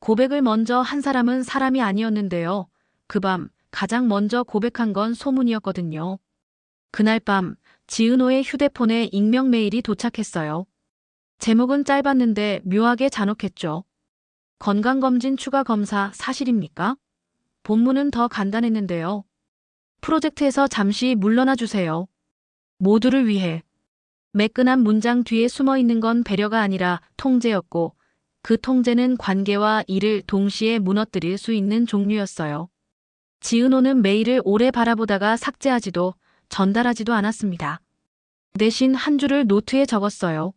고백을 먼저 한 사람은 사람이 아니었는데요. 그 밤 가장 먼저 고백한 건 소문이었거든요. 그날 밤 지은호의 휴대폰에 익명 메일이 도착했어요. 제목은 짧았는데 묘하게 잔혹했죠. 건강검진 추가 검사 사실입니까? 본문은 더 간단했는데요. 프로젝트에서 잠시 물러나 주세요. 모두를 위해. 매끈한 문장 뒤에 숨어 있는 건 배려가 아니라 통제였고, 그 통제는 관계와 일을 동시에 무너뜨릴 수 있는 종류였어요. 지은호는 메일을 오래 바라보다가 삭제하지도 전달하지도 않았습니다. 대신 한 줄을 노트에 적었어요.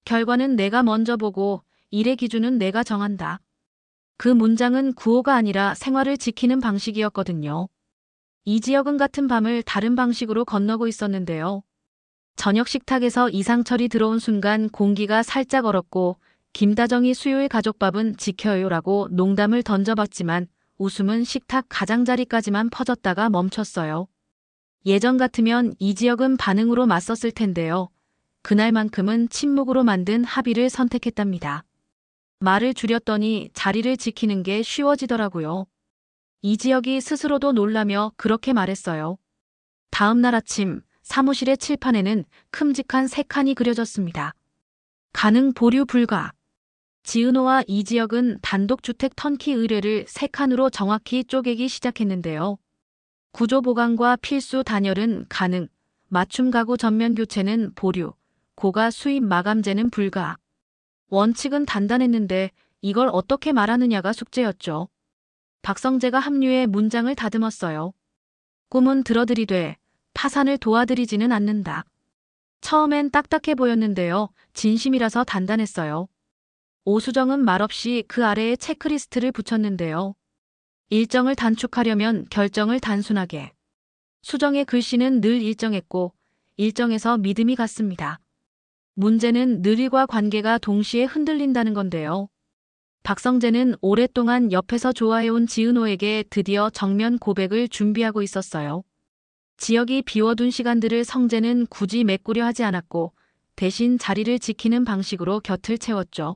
결과는 내가 먼저 보고 일의 기준은 내가 정한다. 그 문장은 구호가 아니라 생활을 지키는 방식이었거든요. 이지혁은 같은 밤을 다른 방식으로 건너고 있었는데요. 저녁 식탁에서 이상철이 들어온 순간 공기가 살짝 얼었고 김다정이 수요일 가족밥은 지켜요라고 농담을 던져봤지만 웃음은 식탁 가장자리까지만 퍼졌다가 멈췄어요. 예전 같으면 이지혁은 반응으로 맞섰을 텐데요. 그날만큼은 침묵으로 만든 합의를 선택했답니다. 말을 줄였더니 자리를 지키는 게 쉬워지더라고요. 이지혁이 스스로도 놀라며 그렇게 말했어요. 다음 날 아침 사무실의 칠판에는 큼직한 3칸이 그려졌습니다. 가능 보류 불가. 지은호와 이지혁은 단독주택 턴키 의뢰를 3칸으로 정확히 쪼개기 시작했는데요. 구조 보강과 필수 단열은 가능, 맞춤 가구 전면 교체는 보류, 고가 수입 마감재는 불가. 원칙은 단단했는데 이걸 어떻게 말하느냐가 숙제였죠. 박성재가 합류해 문장을 다듬었어요. 꿈은 들어드리되 파산을 도와드리지는 않는다. 처음엔 딱딱해 보였는데요. 진심이라서 단단했어요. 오수정은 말없이 그 아래에 체크리스트를 붙였는데요. 일정을 단축하려면 결정을 단순하게. 수정의 글씨는 늘 일정했고 일정에서 믿음이 갔습니다. 문제는 늘 일과 관계가 동시에 흔들린다는 건데요. 박성재는 오랫동안 옆에서 좋아해온 지은호에게 드디어 정면 고백을 준비하고 있었어요. 지역이 비워둔 시간들을 성재는 굳이 메꾸려 하지 않았고 대신 자리를 지키는 방식으로 곁을 채웠죠.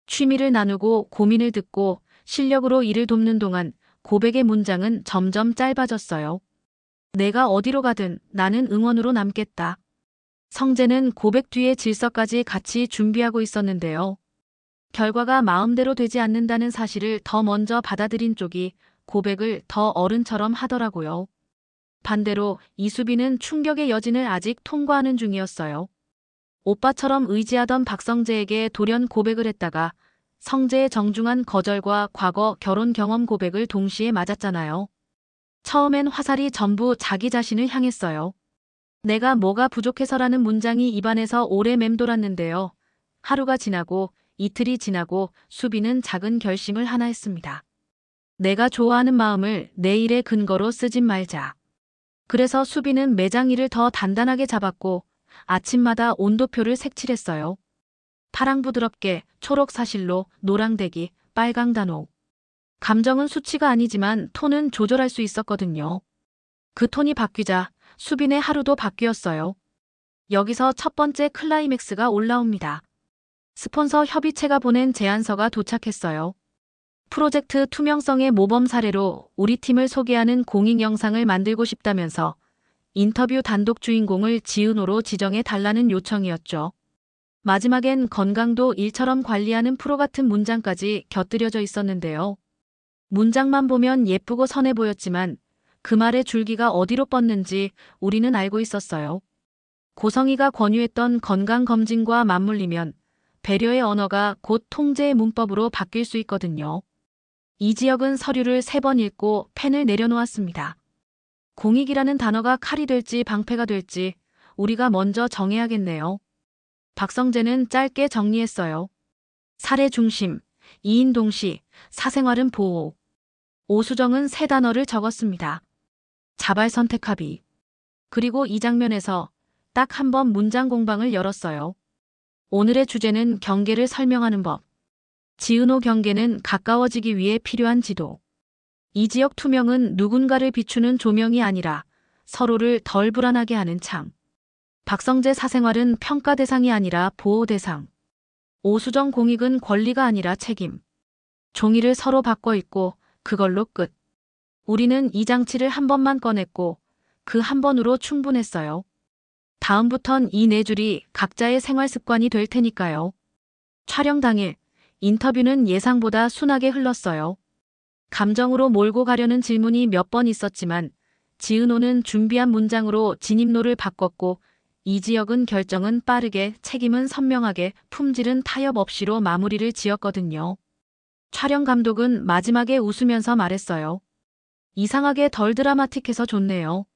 취미를 나누고 고민을 듣고 실력으로 일을 돕는 동안 고백의 문장은 점점 짧아졌어요. 내가 어디로 가든 나는 응원으로 남겠다. 성재는 고백 뒤의 질서까지 같이 준비하고 있었는데요. 결과가 마음대로 되지 않는다는 사실을 더 먼저 받아들인 쪽이 고백을 더 어른처럼 하더라고요. 반대로 이수빈은 충격의 여진을 아직 통과하는 중이었어요. 오빠처럼 의지하던 박성재에게 돌연 고백을 했다가 성재의 정중한 거절과 과거 결혼 경험 고백을 동시에 맞았잖아요. 처음엔 화살이 전부 자기 자신을 향했어요. 내가 뭐가 부족해서라는 문장이 입안에서 오래 맴돌았는데요. 하루가 지나고 이틀이 지나고 수빈은 작은 결심을 하나 했습니다. 내가 좋아하는 마음을 내 일의 근거로 쓰진 말자. 그래서 수빈은 매장 일을 더 단단하게 잡았고 아침마다 온도표를 색칠했어요. 파랑 부드럽게, 초록 사실로, 노랑 대기, 빨강 단호. 감정은 수치가 아니지만 톤은 조절할 수 있었거든요. 그 톤이 바뀌자 수빈의 하루도 바뀌었어요. 여기서 첫 번째 클라이맥스가 올라옵니다. 스폰서 협의체가 보낸 제안서가 도착했어요. 프로젝트 투명성의 모범 사례로 우리 팀을 소개하는 공익 영상을 만들고 싶다면서 인터뷰 단독 주인공을 지은호로 지정해 달라는 요청이었죠. 마지막엔 건강도 일처럼 관리하는 프로 같은 문장까지 곁들여져 있었는데요. 문장만 보면 예쁘고 선해 보였지만 그 말의 줄기가 어디로 뻗는지 우리는 알고 있었어요. 고성희가 권유했던 건강검진과 맞물리면 배려의 언어가 곧 통제의 문법으로 바뀔 수 있거든요. 이지혁은 서류를 3번 읽고 펜을 내려놓았습니다. 공익이라는 단어가 칼이 될지 방패가 될지 우리가 먼저 정해야겠네요. 박성재는 짧게 정리했어요. 사례 중심, 이인 동시, 사생활은 보호. 오수정은 3단어를 적었습니다. 자발 선택 합의. 그리고 이 장면에서 딱 한 번 문장 공방을 열었어요. 오늘의 주제는 경계를 설명하는 법. 지은호 경계는 가까워지기 위해 필요한 지도. 이지혁 투명은 누군가를 비추는 조명이 아니라 서로를 덜 불안하게 하는 창. 박성재 사생활은 평가 대상이 아니라 보호 대상. 오수정 공익은 권리가 아니라 책임. 종이를 서로 바꿔 읽고 그걸로 끝. 우리는 이 장치를 한 번만 꺼냈고 그 한 번으로 충분했어요. 다음부턴 이 네 줄이 각자의 생활 습관이 될 테니까요. 촬영 당일, 인터뷰는 예상보다 순하게 흘렀어요. 감정으로 몰고 가려는 질문이 몇 번 있었지만 지은호는 준비한 문장으로 진입로를 바꿨고 이지혁은 결정은 빠르게, 책임은 선명하게, 품질은 타협 없이로 마무리를 지었거든요. 촬영 감독은 마지막에 웃으면서 말했어요. 이상하게 덜 드라마틱해서 좋네요.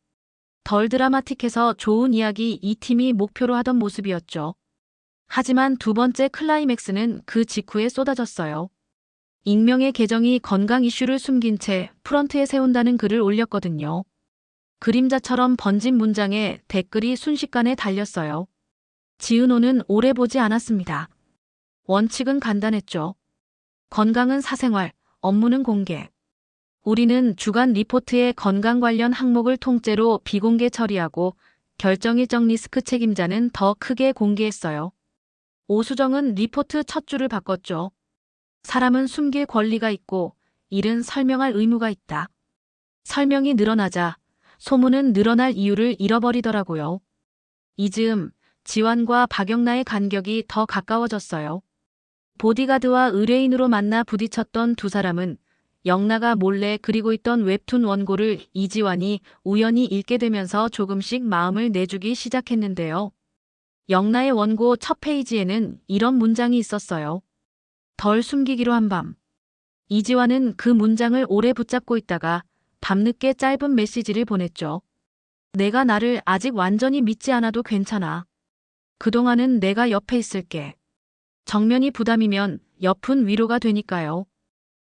덜 드라마틱해서 좋은 이야기, 이 팀이 목표로 하던 모습이었죠. 하지만 두 번째 클라이맥스는 그 직후에 쏟아졌어요. 익명의 계정이 건강 이슈를 숨긴 채 프런트에 세운다는 글을 올렸거든요. 그림자처럼 번진 문장에 댓글이 순식간에 달렸어요. 지은호는 오래 보지 않았습니다. 원칙은 간단했죠. 건강은 사생활, 업무는 공개. 우리는 주간 리포트의 건강 관련 항목을 통째로 비공개 처리하고 결정 일정 리스크 책임자는 더 크게 공개했어요. 오수정은 리포트 첫 줄을 바꿨죠. 사람은 숨길 권리가 있고 일은 설명할 의무가 있다. 설명이 늘어나자 소문은 늘어날 이유를 잃어버리더라고요. 이즈음, 지완과 박영나의 간격이 더 가까워졌어요. 보디가드와 의뢰인으로 만나 부딪혔던 두 사람은 영나가 몰래 그리고 있던 웹툰 원고를 이지완이 우연히 읽게 되면서 조금씩 마음을 내주기 시작했는데요. 영나의 원고 첫 페이지에는 이런 문장이 있었어요. 덜 숨기기로 한 밤. 이지완은 그 문장을 오래 붙잡고 있다가 밤늦게 짧은 메시지를 보냈죠. 내가 나를 아직 완전히 믿지 않아도 괜찮아. 그동안은 내가 옆에 있을게. 정면이 부담이면 옆은 위로가 되니까요.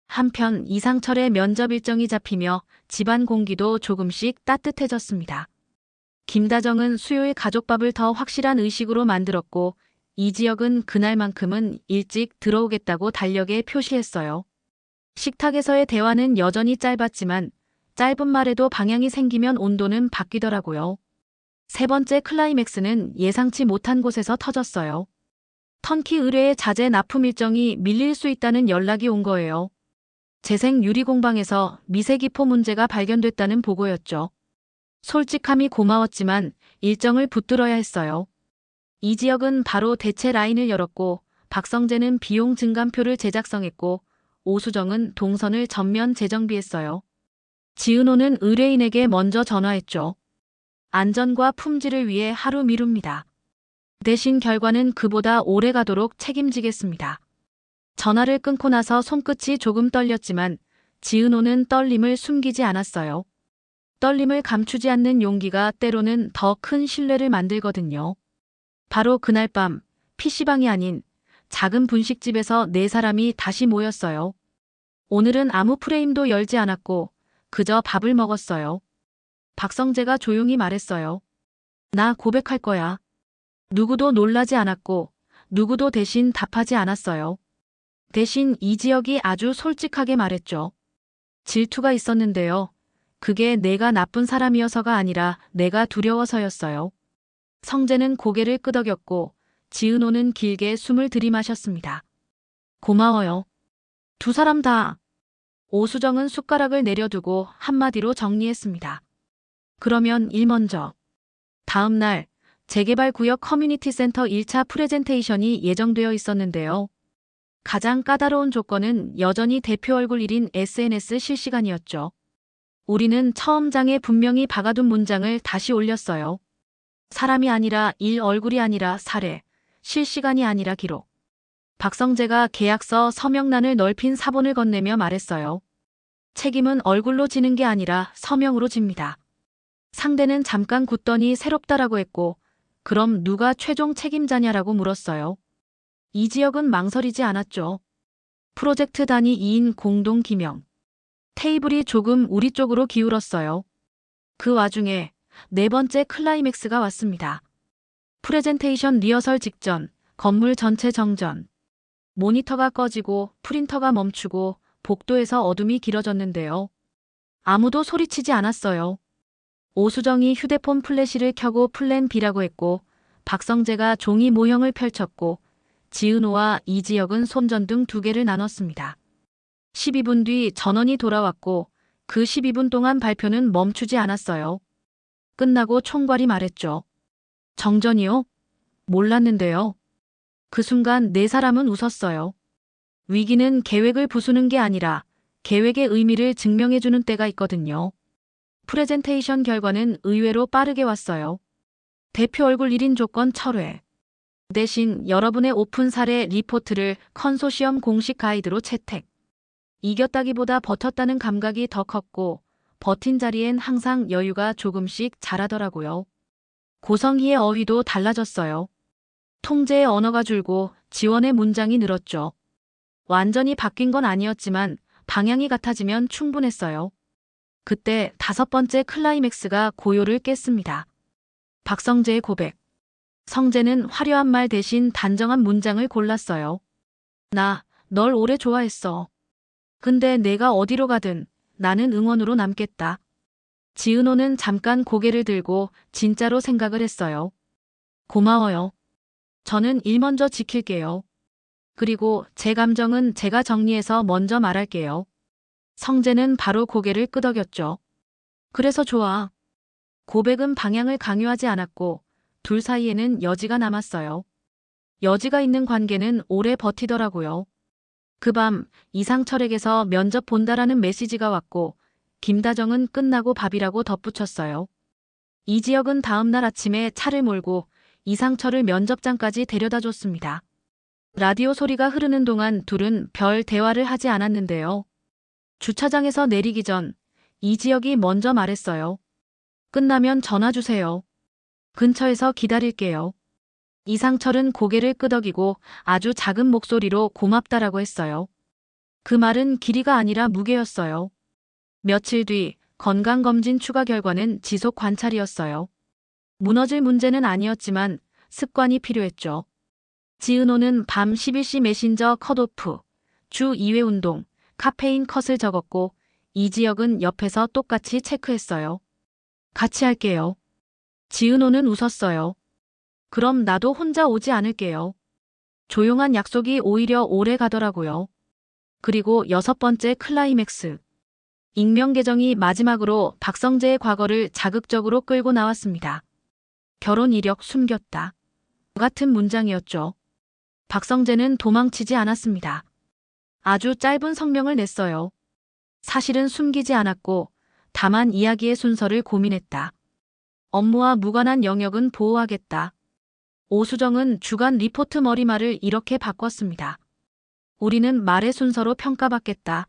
한편 이상철의 면접 일정이 잡히며 집안 공기도 조금씩 따뜻해졌습니다. 김다정은 수요일 가족밥을 더 확실한 의식으로 만들었고 이지혁은 그날만큼은 일찍 들어오겠다고 달력에 표시했어요. 식탁에서의 대화는 여전히 짧았지만 짧은 말에도 방향이 생기면 온도는 바뀌더라고요. 세 번째 클라이맥스는 예상치 못한 곳에서 터졌어요. 터키 의뢰의 자재 납품 일정이 밀릴 수 있다는 연락이 온 거예요. 재생 유리 공방에서 미세기포 문제가 발견됐다는 보고였죠. 솔직함이 고마웠지만 일정을 붙들어야 했어요. 이지혁은 바로 대체 라인을 열었고 박성재는 비용 증감표를 제작성했고 오수정은 동선을 전면 재정비했어요. 지은호는 의뢰인에게 먼저 전화했죠. 안전과 품질을 위해 하루 미룹니다. 대신 결과는 그보다 오래 가도록 책임지겠습니다. 전화를 끊고 나서 손끝이 조금 떨렸지만 지은호는 떨림을 숨기지 않았어요. 떨림을 감추지 않는 용기가 때로는 더 큰 신뢰를 만들거든요. 바로 그날 밤 PC방이 아닌 작은 분식집에서 네 사람이 다시 모였어요. 오늘은 아무 프레임도 열지 않았고 그저 밥을 먹었어요. 박성재가 조용히 말했어요. 나 고백할 거야. 누구도 놀라지 않았고 누구도 대신 답하지 않았어요. 대신 이지혁이 아주 솔직하게 말했죠. 질투가 있었는데요. 그게 내가 나쁜 사람이어서가 아니라 내가 두려워서였어요. 성재는 고개를 끄덕였고 지은호는 길게 숨을 들이마셨습니다. 고마워요. 두 사람 다. 오수정은 숟가락을 내려두고 한마디로 정리했습니다. 그러면 일 먼저. 다음 날 재개발구역 커뮤니티 센터 1차 프레젠테이션이 예정되어 있었는데요. 가장 까다로운 조건은 여전히 대표 얼굴 1인 SNS 실시간이었죠. 우리는 처음 장에 분명히 박아둔 문장을 다시 올렸어요. 사람이 아니라 일, 얼굴이 아니라 사례, 실시간이 아니라 기록. 박성재가 계약서 서명란을 넓힌 사본을 건네며 말했어요. 책임은 얼굴로 지는 게 아니라 서명으로 집니다. 상대는 잠깐 굳더니 새롭다라고 했고 그럼 누가 최종 책임자냐라고 물었어요. 이지혁은 망설이지 않았죠. 프로젝트 단위 2인 공동 기명. 테이블이 조금 우리 쪽으로 기울었어요. 그 와중에 네 번째 클라이맥스가 왔습니다. 프레젠테이션 리허설 직전, 건물 전체 정전. 모니터가 꺼지고 프린터가 멈추고 복도에서 어둠이 길어졌는데요. 아무도 소리치지 않았어요. 오수정이 휴대폰 플래시를 켜고 플랜 B라고 했고 박성재가 종이 모형을 펼쳤고 지은호와 이지혁은 손전등 2개를 나눴습니다. 12분 뒤 전원이 돌아왔고 그 12분 동안 발표는 멈추지 않았어요. 끝나고 총괄이 말했죠. 정전이요? 몰랐는데요. 그 순간 네 사람은 웃었어요. 위기는 계획을 부수는 게 아니라 계획의 의미를 증명해주는 때가 있거든요. 프레젠테이션 결과는 의외로 빠르게 왔어요. 대표 얼굴 1인 조건 철회. 대신 여러분의 오픈 사례 리포트를 컨소시엄 공식 가이드로 채택. 이겼다기보다 버텼다는 감각이 더 컸고 버틴 자리엔 항상 여유가 조금씩 자라더라고요. 고성희의 어휘도 달라졌어요. 통제의 언어가 줄고 지원의 문장이 늘었죠. 완전히 바뀐 건 아니었지만 방향이 같아지면 충분했어요. 그때 5번째 클라이맥스가 고요를 깼습니다. 박성재의 고백. 성재는 화려한 말 대신 단정한 문장을 골랐어요. 나, 널 오래 좋아했어. 근데 내가 어디로 가든 나는 응원으로 남겠다. 지은호는 잠깐 고개를 들고 진짜로 생각을 했어요. 고마워요. 저는 일 먼저 지킬게요. 그리고 제 감정은 제가 정리해서 먼저 말할게요. 성재는 바로 고개를 끄덕였죠. 그래서 좋아. 고백은 방향을 강요하지 않았고 둘 사이에는 여지가 남았어요. 여지가 있는 관계는 오래 버티더라고요. 그 밤 이상철에게서 면접 본다라는 메시지가 왔고 김다정은 끝나고 밥이라고 덧붙였어요. 이지혁은 다음날 아침에 차를 몰고 이상철을 면접장까지 데려다 줬습니다. 라디오 소리가 흐르는 동안 둘은 별 대화를 하지 않았는데요. 주차장에서 내리기 전 이지혁이 먼저 말했어요. 끝나면 전화 주세요. 근처에서 기다릴게요. 이상철은 고개를 끄덕이고 아주 작은 목소리로 고맙다라고 했어요. 그 말은 길이가 아니라 무게였어요. 며칠 뒤 건강검진 추가 결과는 지속 관찰이었어요. 무너질 문제는 아니었지만 습관이 필요했죠. 지은호는 밤 11시 메신저 컷오프, 주 2회 운동, 카페인 컷을 적었고 이지혁은 옆에서 똑같이 체크했어요. 같이 할게요. 지은호는 웃었어요. 그럼 나도 혼자 오지 않을게요. 조용한 약속이 오히려 오래 가더라고요. 그리고 6번째 클라이맥스. 익명 계정이 마지막으로 박성재의 과거를 자극적으로 끌고 나왔습니다. 결혼 이력 숨겼다. 같은 문장이었죠. 박성재는 도망치지 않았습니다. 아주 짧은 성명을 냈어요. 사실은 숨기지 않았고 다만 이야기의 순서를 고민했다. 업무와 무관한 영역은 보호하겠다. 오수정은 주간 리포트 머리말을 이렇게 바꿨습니다. 우리는 말의 순서로 평가받겠다.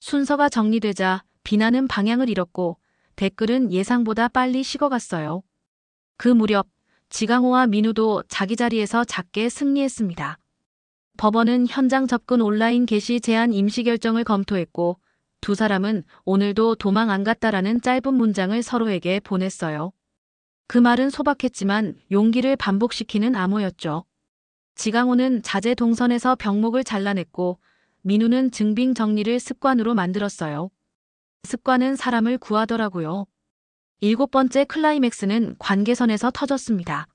순서가 정리되자 비난은 방향을 잃었고 댓글은 예상보다 빨리 식어갔어요. 그 무렵 지강호와 민우도 자기 자리에서 작게 승리했습니다. 법원은 현장 접근 온라인 게시 제한 임시 결정을 검토했고 두 사람은 오늘도 도망 안 갔다라는 짧은 문장을 서로에게 보냈어요. 그 말은 소박했지만 용기를 반복시키는 암호였죠. 지강호는 자재 동선에서 병목을 잘라냈고 민우는 증빙 정리를 습관으로 만들었어요. 습관은 사람을 구하더라고요. 7번째 클라이맥스는 관계선에서 터졌습니다.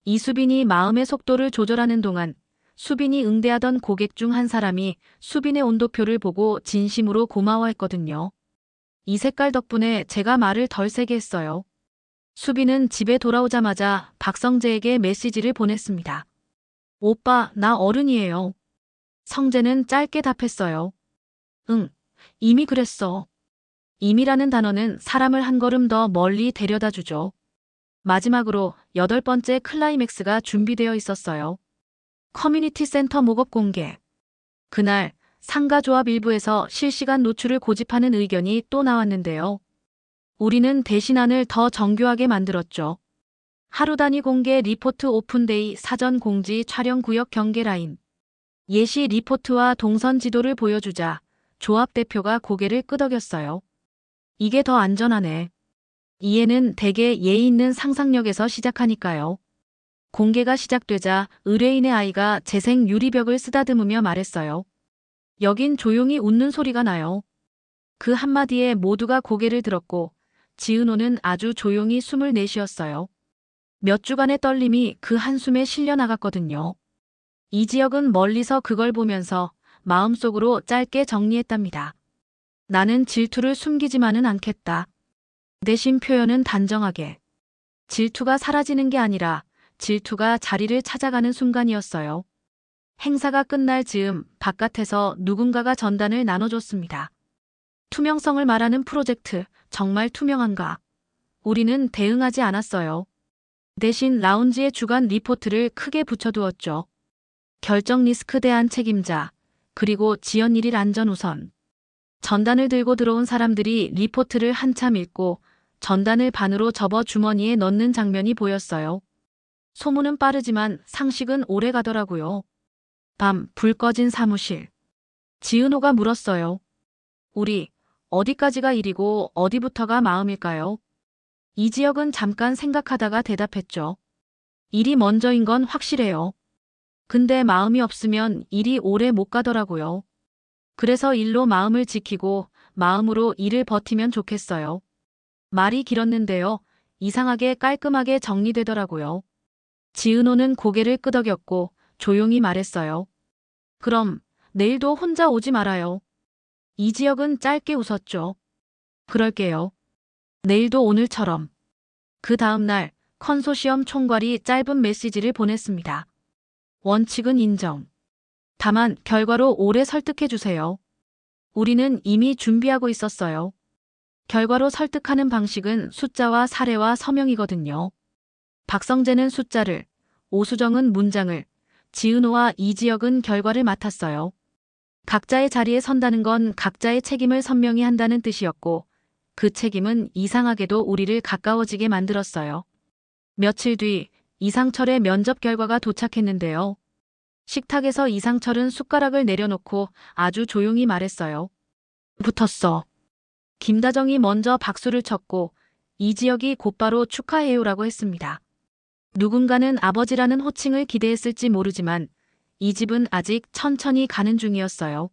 이수빈이 마음의 속도를 조절하는 동안 수빈이 응대하던 고객 중 한 사람이 수빈의 온도표를 보고 진심으로 고마워했거든요. 이 색깔 덕분에 제가 말을 덜 세게 했어요. 수빈은 집에 돌아오자마자 박성재에게 메시지를 보냈습니다. 오빠, 나 어른이에요. 성재는 짧게 답했어요. 응, 이미 그랬어. 이미라는 단어는 사람을 한 걸음 더 멀리 데려다 주죠. 마지막으로 8번째 클라이맥스가 준비되어 있었어요. 커뮤니티 센터 목업 공개. 그날 상가조합 일부에서 실시간 노출을 고집하는 의견이 또 나왔는데요. 우리는 대신안을 더 정교하게 만들었죠. 하루 단위 공개 리포트 오픈데이 사전 공지 촬영 구역 경계 라인. 예시 리포트와 동선 지도를 보여주자 조합 대표가 고개를 끄덕였어요. 이게 더 안전하네. 이해는 대개 예의 있는 상상력에서 시작하니까요. 공개가 시작되자 의뢰인의 아이가 재생 유리벽을 쓰다듬으며 말했어요. 여긴 조용히 웃는 소리가 나요. 그 한마디에 모두가 고개를 들었고 지은호는 아주 조용히 숨을 내쉬었어요. 몇 주간의 떨림이 그 한숨에 실려 나갔거든요. 이지혁은 멀리서 그걸 보면서 마음속으로 짧게 정리했답니다. 나는 질투를 숨기지만은 않겠다. 대신 표현은 단정하게. 질투가 사라지는 게 아니라 질투가 자리를 찾아가는 순간이었어요. 행사가 끝날 즈음 바깥에서 누군가가 전단을 나눠줬습니다. 투명성을 말하는 프로젝트, 정말 투명한가? 우리는 대응하지 않았어요. 대신 라운지의 주간 리포트를 크게 붙여두었죠. 결정 리스크 대안 책임자, 그리고 지연 1일 안전 우선. 전단을 들고 들어온 사람들이 리포트를 한참 읽고 전단을 반으로 접어 주머니에 넣는 장면이 보였어요. 소문은 빠르지만 상식은 오래 가더라고요. 밤, 불 꺼진 사무실. 지은호가 물었어요. 우리, 어디까지가 일이고 어디부터가 마음일까요? 이지혁은 잠깐 생각하다가 대답했죠. 일이 먼저인 건 확실해요. 근데 마음이 없으면 일이 오래 못 가더라고요. 그래서 일로 마음을 지키고 마음으로 일을 버티면 좋겠어요. 말이 길었는데요. 이상하게 깔끔하게 정리되더라고요. 지은호는 고개를 끄덕였고 조용히 말했어요. 그럼 내일도 혼자 오지 말아요. 이지혁은 짧게 웃었죠. 그럴게요. 내일도 오늘처럼. 그 다음날 컨소시엄 총괄이 짧은 메시지를 보냈습니다. 원칙은 인정. 다만 결과로 오래 설득해 주세요. 우리는 이미 준비하고 있었어요. 결과로 설득하는 방식은 숫자와 사례와 서명이거든요. 박성재는 숫자를, 오수정은 문장을, 지은호와 이지혁은 결과를 맡았어요. 각자의 자리에 선다는 건 각자의 책임을 선명히 한다는 뜻이었고 그 책임은 이상하게도 우리를 가까워지게 만들었어요. 며칠 뒤 이상철의 면접 결과가 도착했는데요. 식탁에서 이상철은 숟가락을 내려놓고 아주 조용히 말했어요. 붙었어. 김다정이 먼저 박수를 쳤고 이지혁이 곧바로 축하해요라고 했습니다. 누군가는 아버지라는 호칭을 기대했을지 모르지만 이 집은 아직 천천히 가는 중이었어요.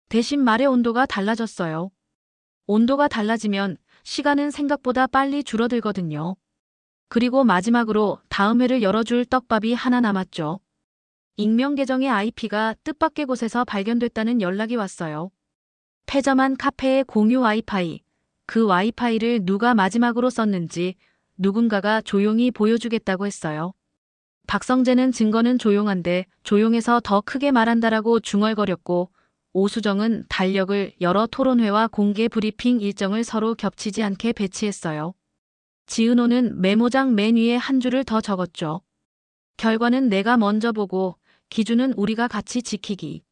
대신 말의 온도가 달라졌어요. 온도가 달라지면 시간은 생각보다 빨리 줄어들거든요. 그리고 마지막으로 다음 회를 열어줄 떡밥이 하나 남았죠. 익명 계정의 IP가 뜻밖의 곳에서 발견됐다는 연락이 왔어요. 폐점한 카페의 공유 와이파이. 그 와이파이를 누가 마지막으로 썼는지 누군가가 조용히 보여주겠다고 했어요. 박성재는 증거는 조용한데 조용해서 더 크게 말한다라고 중얼거렸고 오수정은 달력을 여러 토론회와 공개 브리핑 일정을 서로 겹치지 않게 배치했어요. 지은호는 메모장 맨 위에 한 줄을 더 적었죠. 결과는 내가 먼저 보고 기준은 우리가 같이 지키기.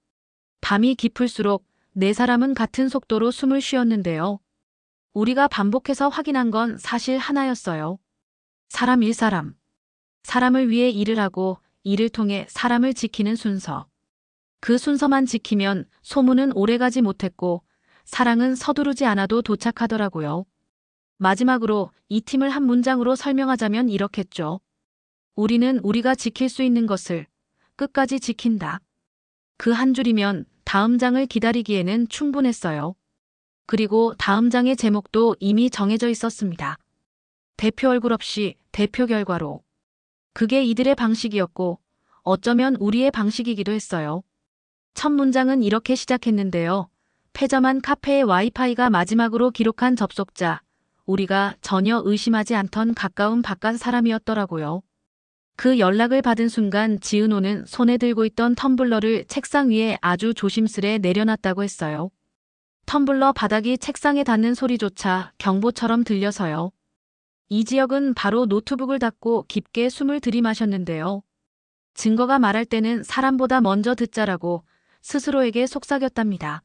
밤이 깊을수록 네 사람은 같은 속도로 숨을 쉬었는데요. 우리가 반복해서 확인한 건 사실 하나였어요. 사람 일 사람. 사람을 위해 일을 하고 일을 통해 사람을 지키는 순서. 그 순서만 지키면 소문은 오래가지 못했고 사랑은 서두르지 않아도 도착하더라고요. 마지막으로 이 팀을 한 문장으로 설명하자면 이렇겠죠. 우리는 우리가 지킬 수 있는 것을 끝까지 지킨다. 그 한 줄이면 다음 장을 기다리기에는 충분했어요. 그리고 다음 장의 제목도 이미 정해져 있었습니다. 대표 얼굴 없이 대표 결과로. 그게 이들의 방식이었고 어쩌면 우리의 방식이기도 했어요. 첫 문장은 이렇게 시작했는데요. 폐점한 카페의 와이파이가 마지막으로 기록한 접속자. 우리가 전혀 의심하지 않던 가까운 바깥 사람이었더라고요. 그 연락을 받은 순간 지은호는 손에 들고 있던 텀블러를 책상 위에 아주 조심스레 내려놨다고 했어요. 텀블러 바닥이 책상에 닿는 소리조차 경보처럼 들려서요. 이지혁은 바로 노트북을 닫고 깊게 숨을 들이마셨는데요. 증거가 말할 때는 사람보다 먼저 듣자라고 스스로에게 속삭였답니다.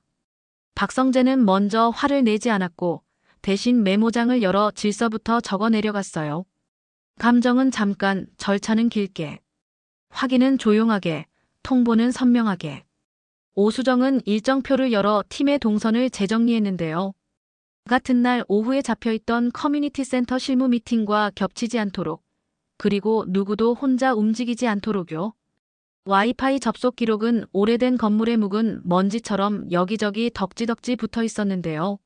박성재는 먼저 화를 내지 않았고 대신 메모장을 열어 질서부터 적어 내려갔어요. 감정은 잠깐, 절차는 길게. 확인은 조용하게, 통보는 선명하게. 오수정은 일정표를 열어 팀의 동선을 재정리했는데요. 같은 날 오후에 잡혀있던 커뮤니티 센터 실무 미팅과 겹치지 않도록, 그리고 누구도 혼자 움직이지 않도록요. 와이파이 접속 기록은 오래된 건물에 묵은 먼지처럼 여기저기 덕지덕지 붙어 있었는데요.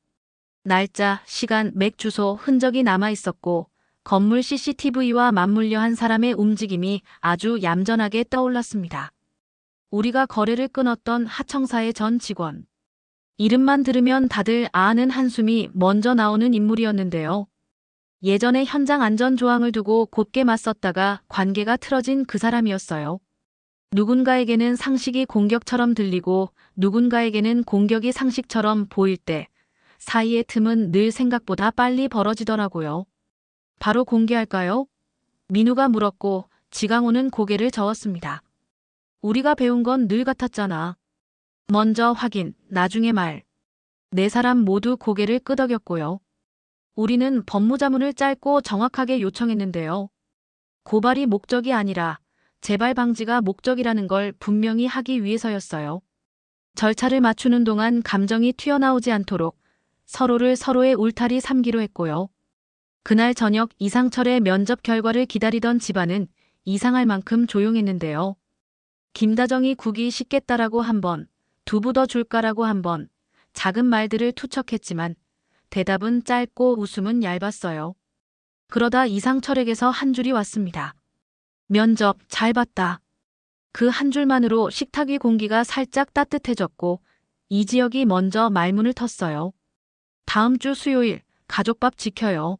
날짜, 시간, 맥 주소, 흔적이 남아 있었고 건물 CCTV와 맞물려 한 사람의 움직임이 아주 얌전하게 떠올랐습니다. 우리가 거래를 끊었던 하청사의 전 직원. 이름만 들으면 다들 아는 한숨이 먼저 나오는 인물이었는데요. 예전에 현장 안전 조항을 두고 곧게 맞섰다가 관계가 틀어진 그 사람이었어요. 누군가에게는 상식이 공격처럼 들리고 누군가에게는 공격이 상식처럼 보일 때 사이의 틈은 늘 생각보다 빨리 벌어지더라고요. 바로 공개할까요? 민우가 물었고 지강호는 고개를 저었습니다. 우리가 배운 건 늘 같았잖아. 먼저 확인, 나중에 말. 네 사람 모두 고개를 끄덕였고요. 우리는 법무자문을 짧고 정확하게 요청했는데요. 고발이 목적이 아니라 재발 방지가 목적이라는 걸 분명히 하기 위해서였어요. 절차를 맞추는 동안 감정이 튀어나오지 않도록 서로를 서로의 울타리 삼기로 했고요. 그날 저녁 이상철의 면접 결과를 기다리던 집안은 이상할 만큼 조용했는데요. 김다정이 국이 식겠다라고 한 번, 두부 더 줄까라고 한 번, 작은 말들을 투척했지만 대답은 짧고 웃음은 얇았어요. 그러다 이상철에게서 한 줄이 왔습니다. 면접 잘 봤다. 그 한 줄만으로 식탁 위 공기가 살짝 따뜻해졌고 이지혁이 먼저 말문을 텄어요. 다음 주 수요일 가족밥 지켜요.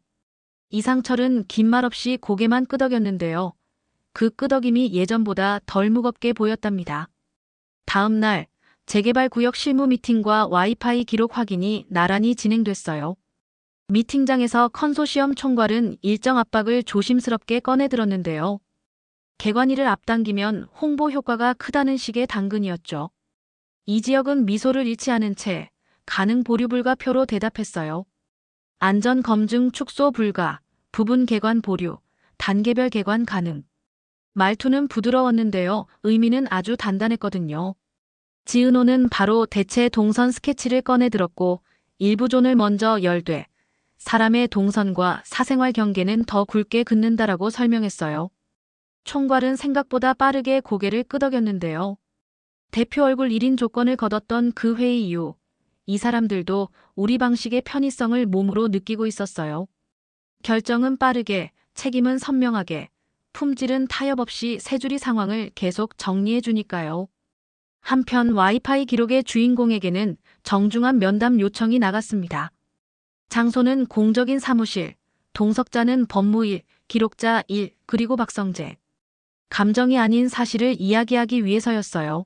이상철은 긴 말 없이 고개만 끄덕였는데요. 그 끄덕임이 예전보다 덜 무겁게 보였답니다. 다음 날 재개발 구역 실무 미팅과 와이파이 기록 확인이 나란히 진행됐어요. 미팅장에서 컨소시엄 총괄은 일정 압박을 조심스럽게 꺼내들었는데요. 개관일을 앞당기면 홍보 효과가 크다는 식의 당근이었죠. 이지혁은 미소를 잃지 않은 채 가능 보류 불가 표로 대답했어요. 안전 검증 축소 불가, 부분 개관 보류, 단계별 개관 가능. 말투는 부드러웠는데요. 의미는 아주 단단했거든요. 지은호는 바로 대체 동선 스케치를 꺼내들었고 일부 존을 먼저 열되 사람의 동선과 사생활 경계는 더 굵게 긋는다라고 설명했어요. 총괄은 생각보다 빠르게 고개를 끄덕였는데요. 대표 얼굴 1인 조건을 거뒀던 그 회의 이후 이 사람들도 우리 방식의 편의성을 몸으로 느끼고 있었어요. 결정은 빠르게, 책임은 선명하게, 품질은 타협 없이 세 줄이 상황을 계속 정리해 주니까요. 한편 와이파이 기록의 주인공에게는 정중한 면담 요청이 나갔습니다. 장소는 공적인 사무실, 동석자는 법무일, 기록자 1, 그리고 박성재. 감정이 아닌 사실을 이야기하기 위해서였어요.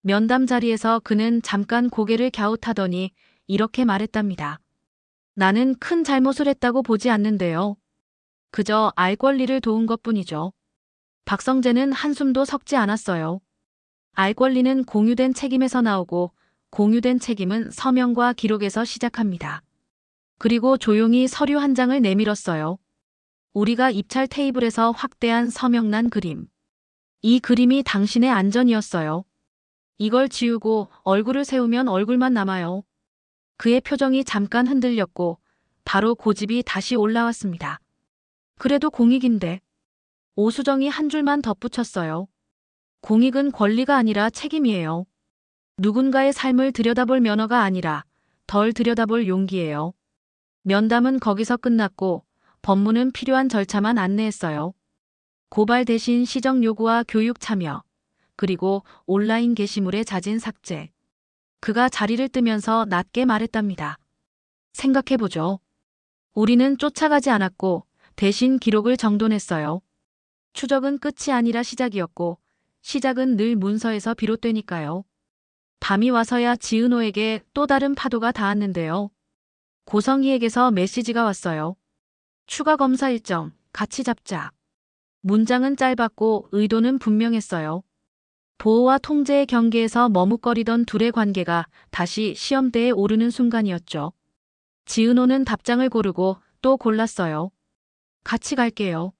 면담 자리에서 그는 잠깐 고개를 갸웃하더니 이렇게 말했답니다. 나는 큰 잘못을 했다고 보지 않는데요. 그저 알 권리를 도운 것뿐이죠. 박성재는 한숨도 섞지 않았어요. 알 권리는 공유된 책임에서 나오고 공유된 책임은 서명과 기록에서 시작합니다. 그리고 조용히 서류 한 장을 내밀었어요. 우리가 입찰 테이블에서 확대한 서명란 그림. 이 그림이 당신의 안전이었어요. 이걸 지우고 얼굴을 세우면 얼굴만 남아요. 그의 표정이 잠깐 흔들렸고 바로 고집이 다시 올라왔습니다. 그래도 공익인데. 오수정이 한 줄만 덧붙였어요. 공익은 권리가 아니라 책임이에요. 누군가의 삶을 들여다볼 면허가 아니라 덜 들여다볼 용기예요. 면담은 거기서 끝났고 법무는 필요한 절차만 안내했어요. 고발 대신 시정 요구와 교육 참여, 그리고 온라인 게시물의 자진 삭제. 그가 자리를 뜨면서 낮게 말했답니다. 생각해보죠. 우리는 쫓아가지 않았고 대신 기록을 정돈했어요. 추적은 끝이 아니라 시작이었고 시작은 늘 문서에서 비롯되니까요. 밤이 와서야 지은호에게 또 다른 파도가 닿았는데요. 고성희에게서 메시지가 왔어요. 추가 검사 일정, 같이 잡자. 문장은 짧았고 의도는 분명했어요. 보호와 통제의 경계에서 머뭇거리던 둘의 관계가 다시 시험대에 오르는 순간이었죠. 지은호는 답장을 고르고 또 골랐어요. 같이 갈게요.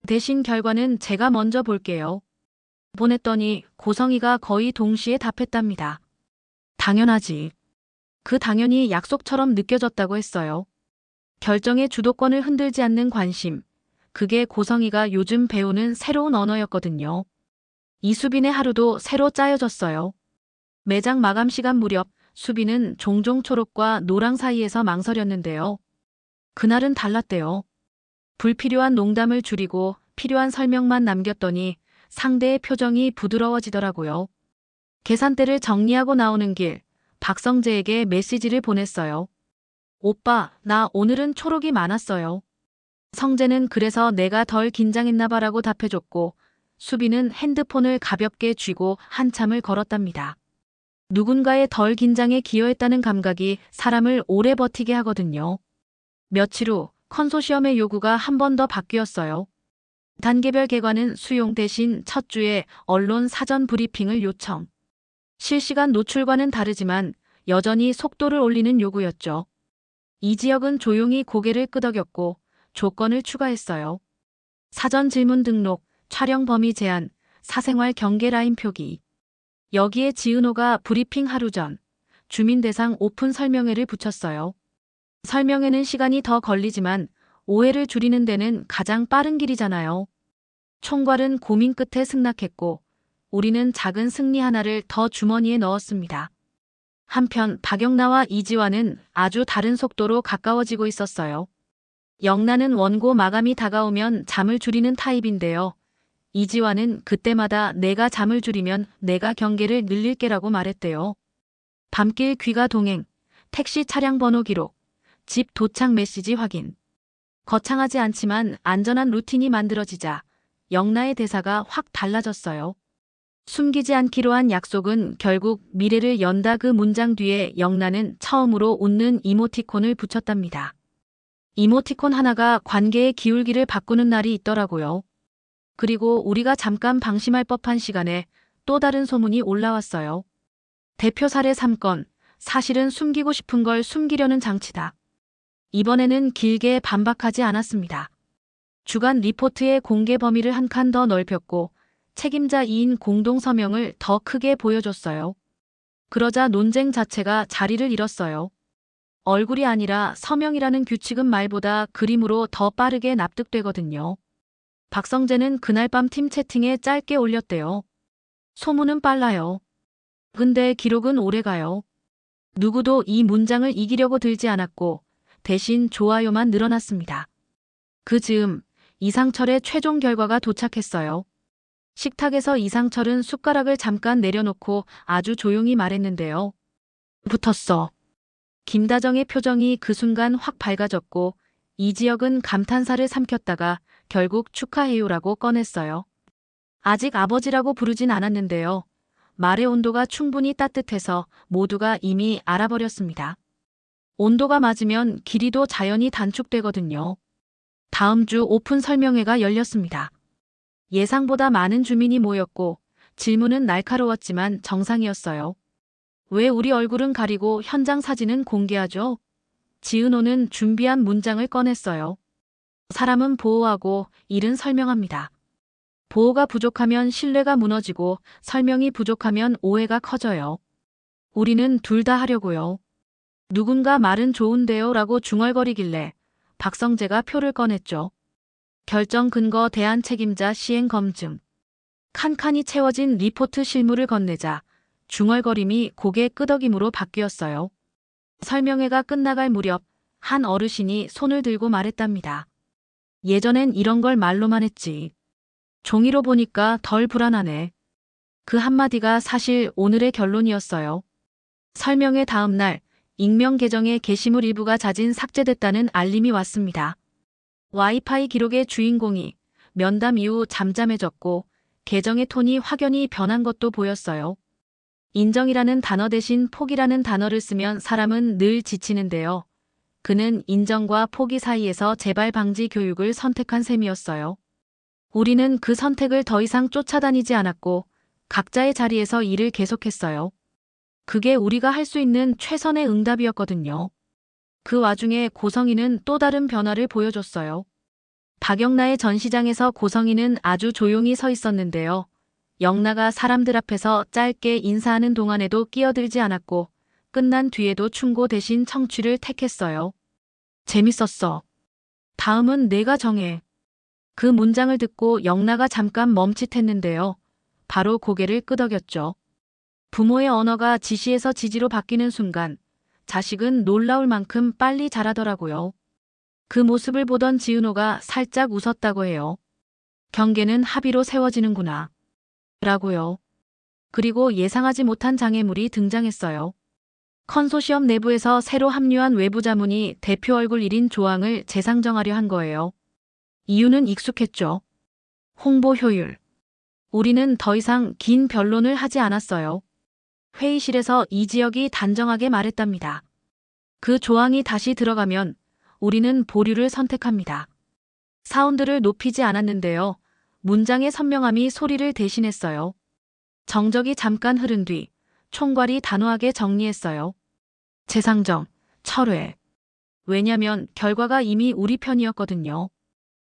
대신 결과는 제가 먼저 볼게요. 보냈더니 고성희가 거의 동시에 답했답니다. 당연하지. 그 당연히 약속처럼 느껴졌다고 했어요. 결정의 주도권을 흔들지 않는 관심. 그게 고성희가 요즘 배우는 새로운 언어였거든요. 이수빈의 하루도 새로 짜여졌어요. 매장 마감 시간 무렵 수빈은 종종 초록과 노랑 사이에서 망설였는데요. 그날은 달랐대요. 불필요한 농담을 줄이고 필요한 설명만 남겼더니 상대의 표정이 부드러워지더라고요. 계산대를 정리하고 나오는 길, 박성재에게 메시지를 보냈어요. 오빠, 나 오늘은 초록이 많았어요. 성재는 그래서 내가 덜 긴장했나 봐라고 답해줬고, 수빈은 핸드폰을 가볍게 쥐고 한참을 걸었답니다. 누군가의 덜 긴장에 기여했다는 감각이 사람을 오래 버티게 하거든요. 며칠 후 컨소시엄의 요구가 한 번 더 바뀌었어요. 단계별 개관은 수용 대신 첫 주에 언론 사전 브리핑을 요청. 실시간 노출과는 다르지만 여전히 속도를 올리는 요구였죠. 이지혁은 조용히 고개를 끄덕였고 조건을 추가했어요. 사전 질문 등록, 촬영 범위 제한, 사생활 경계 라인 표기. 여기에 지은호가 브리핑 하루 전 주민 대상 오픈 설명회를 붙였어요. 설명회는 시간이 더 걸리지만 오해를 줄이는 데는 가장 빠른 길이잖아요. 총괄은 고민 끝에 승낙했고 우리는 작은 승리 하나를 더 주머니에 넣었습니다. 한편 박영나와 이지화는 아주 다른 속도로 가까워지고 있었어요. 영나는 원고 마감이 다가오면 잠을 줄이는 타입인데요. 이지화는 그때마다 내가 잠을 줄이면 내가 경계를 늘릴게라고 말했대요. 밤길 귀가 동행, 택시 차량 번호 기록, 집 도착 메시지 확인. 거창하지 않지만 안전한 루틴이 만들어지자 영나의 대사가 확 달라졌어요. 숨기지 않기로 한 약속은 결국 미래를 연다. 그 문장 뒤에 영나는 처음으로 웃는 이모티콘을 붙였답니다. 이모티콘 하나가 관계의 기울기를 바꾸는 날이 있더라고요. 그리고 우리가 잠깐 방심할 법한 시간에 또 다른 소문이 올라왔어요. 대표 사례 3건, 사실은 숨기고 싶은 걸 숨기려는 장치다. 이번에는 길게 반박하지 않았습니다. 주간 리포트의 공개 범위를 한 칸 더 넓혔고 책임자 2인 공동 서명을 더 크게 보여줬어요. 그러자 논쟁 자체가 자리를 잃었어요. 얼굴이 아니라 서명이라는 규칙은 말보다 그림으로 더 빠르게 납득되거든요. 박성재는 그날 밤 팀 채팅에 짧게 올렸대요. 소문은 빨라요. 근데 기록은 오래가요. 누구도 이 문장을 이기려고 들지 않았고 대신 좋아요만 늘어났습니다. 그 즈음 이상철의 최종 결과가 도착했어요. 식탁에서 이상철은 숟가락을 잠깐 내려놓고 아주 조용히 말했는데요. 붙었어. 김다정의 표정이 그 순간 확 밝아졌고 이지혁은 감탄사를 삼켰다가 결국 축하해요라고 꺼냈어요. 아직 아버지라고 부르진 않았는데요. 말의 온도가 충분히 따뜻해서 모두가 이미 알아버렸습니다. 온도가 맞으면 길이도 자연히 단축되거든요. 다음 주 오픈 설명회가 열렸습니다. 예상보다 많은 주민이 모였고 질문은 날카로웠지만 정상이었어요. 왜 우리 얼굴은 가리고 현장 사진은 공개하죠? 지은호는 준비한 문장을 꺼냈어요. 사람은 보호하고 일은 설명합니다. 보호가 부족하면 신뢰가 무너지고 설명이 부족하면 오해가 커져요. 우리는 둘 다 하려고요. 누군가 말은 좋은데요 라고 중얼거리길래 박성재가 표를 꺼냈죠. 결정 근거 대안 책임자 시행 검증. 칸칸이 채워진 리포트 실무를 건네자 중얼거림이 고개 끄덕임으로 바뀌었어요. 설명회가 끝나갈 무렵 한 어르신이 손을 들고 말했답니다. 예전엔 이런 걸 말로만 했지. 종이로 보니까 덜 불안하네. 그 한마디가 사실 오늘의 결론이었어요. 설명회 다음 날 익명 계정의 게시물 일부가 자진 삭제됐다는 알림이 왔습니다. 와이파이 기록의 주인공이 면담 이후 잠잠해졌고 계정의 톤이 확연히 변한 것도 보였어요. 인정이라는 단어 대신 포기라는 단어를 쓰면 사람은 늘 지치는데요. 그는 인정과 포기 사이에서 재발 방지 교육을 선택한 셈이었어요. 우리는 그 선택을 더 이상 쫓아다니지 않았고 각자의 자리에서 일을 계속했어요. 그게 우리가 할 수 있는 최선의 응답이었거든요. 그 와중에 고성이는 또 다른 변화를 보여줬어요. 박영나의 전시장에서 고성이는 아주 조용히 서 있었는데요. 영나가 사람들 앞에서 짧게 인사하는 동안에도 끼어들지 않았고 끝난 뒤에도 충고 대신 청취를 택했어요. 재밌었어. 다음은 내가 정해. 그 문장을 듣고 영나가 잠깐 멈칫했는데요. 바로 고개를 끄덕였죠. 부모의 언어가 지시에서 지지로 바뀌는 순간 자식은 놀라울 만큼 빨리 자라더라고요. 그 모습을 보던 지은호가 살짝 웃었다고 해요. 경계는 합의로 세워지는구나. 라고요. 그리고 예상하지 못한 장애물이 등장했어요. 컨소시엄 내부에서 새로 합류한 외부 자문이 대표 얼굴 1인 조항을 재상정하려 한 거예요. 이유는 익숙했죠. 홍보 효율. 우리는 더 이상 긴 변론을 하지 않았어요. 회의실에서 이지혁이 단정하게 말했답니다. 그 조항이 다시 들어가면 우리는 보류를 선택합니다. 사운드를 높이지 않았는데요. 문장의 선명함이 소리를 대신했어요. 정적이 잠깐 흐른 뒤 총괄이 단호하게 정리했어요. 재상정, 철회. 왜냐면 결과가 이미 우리 편이었거든요.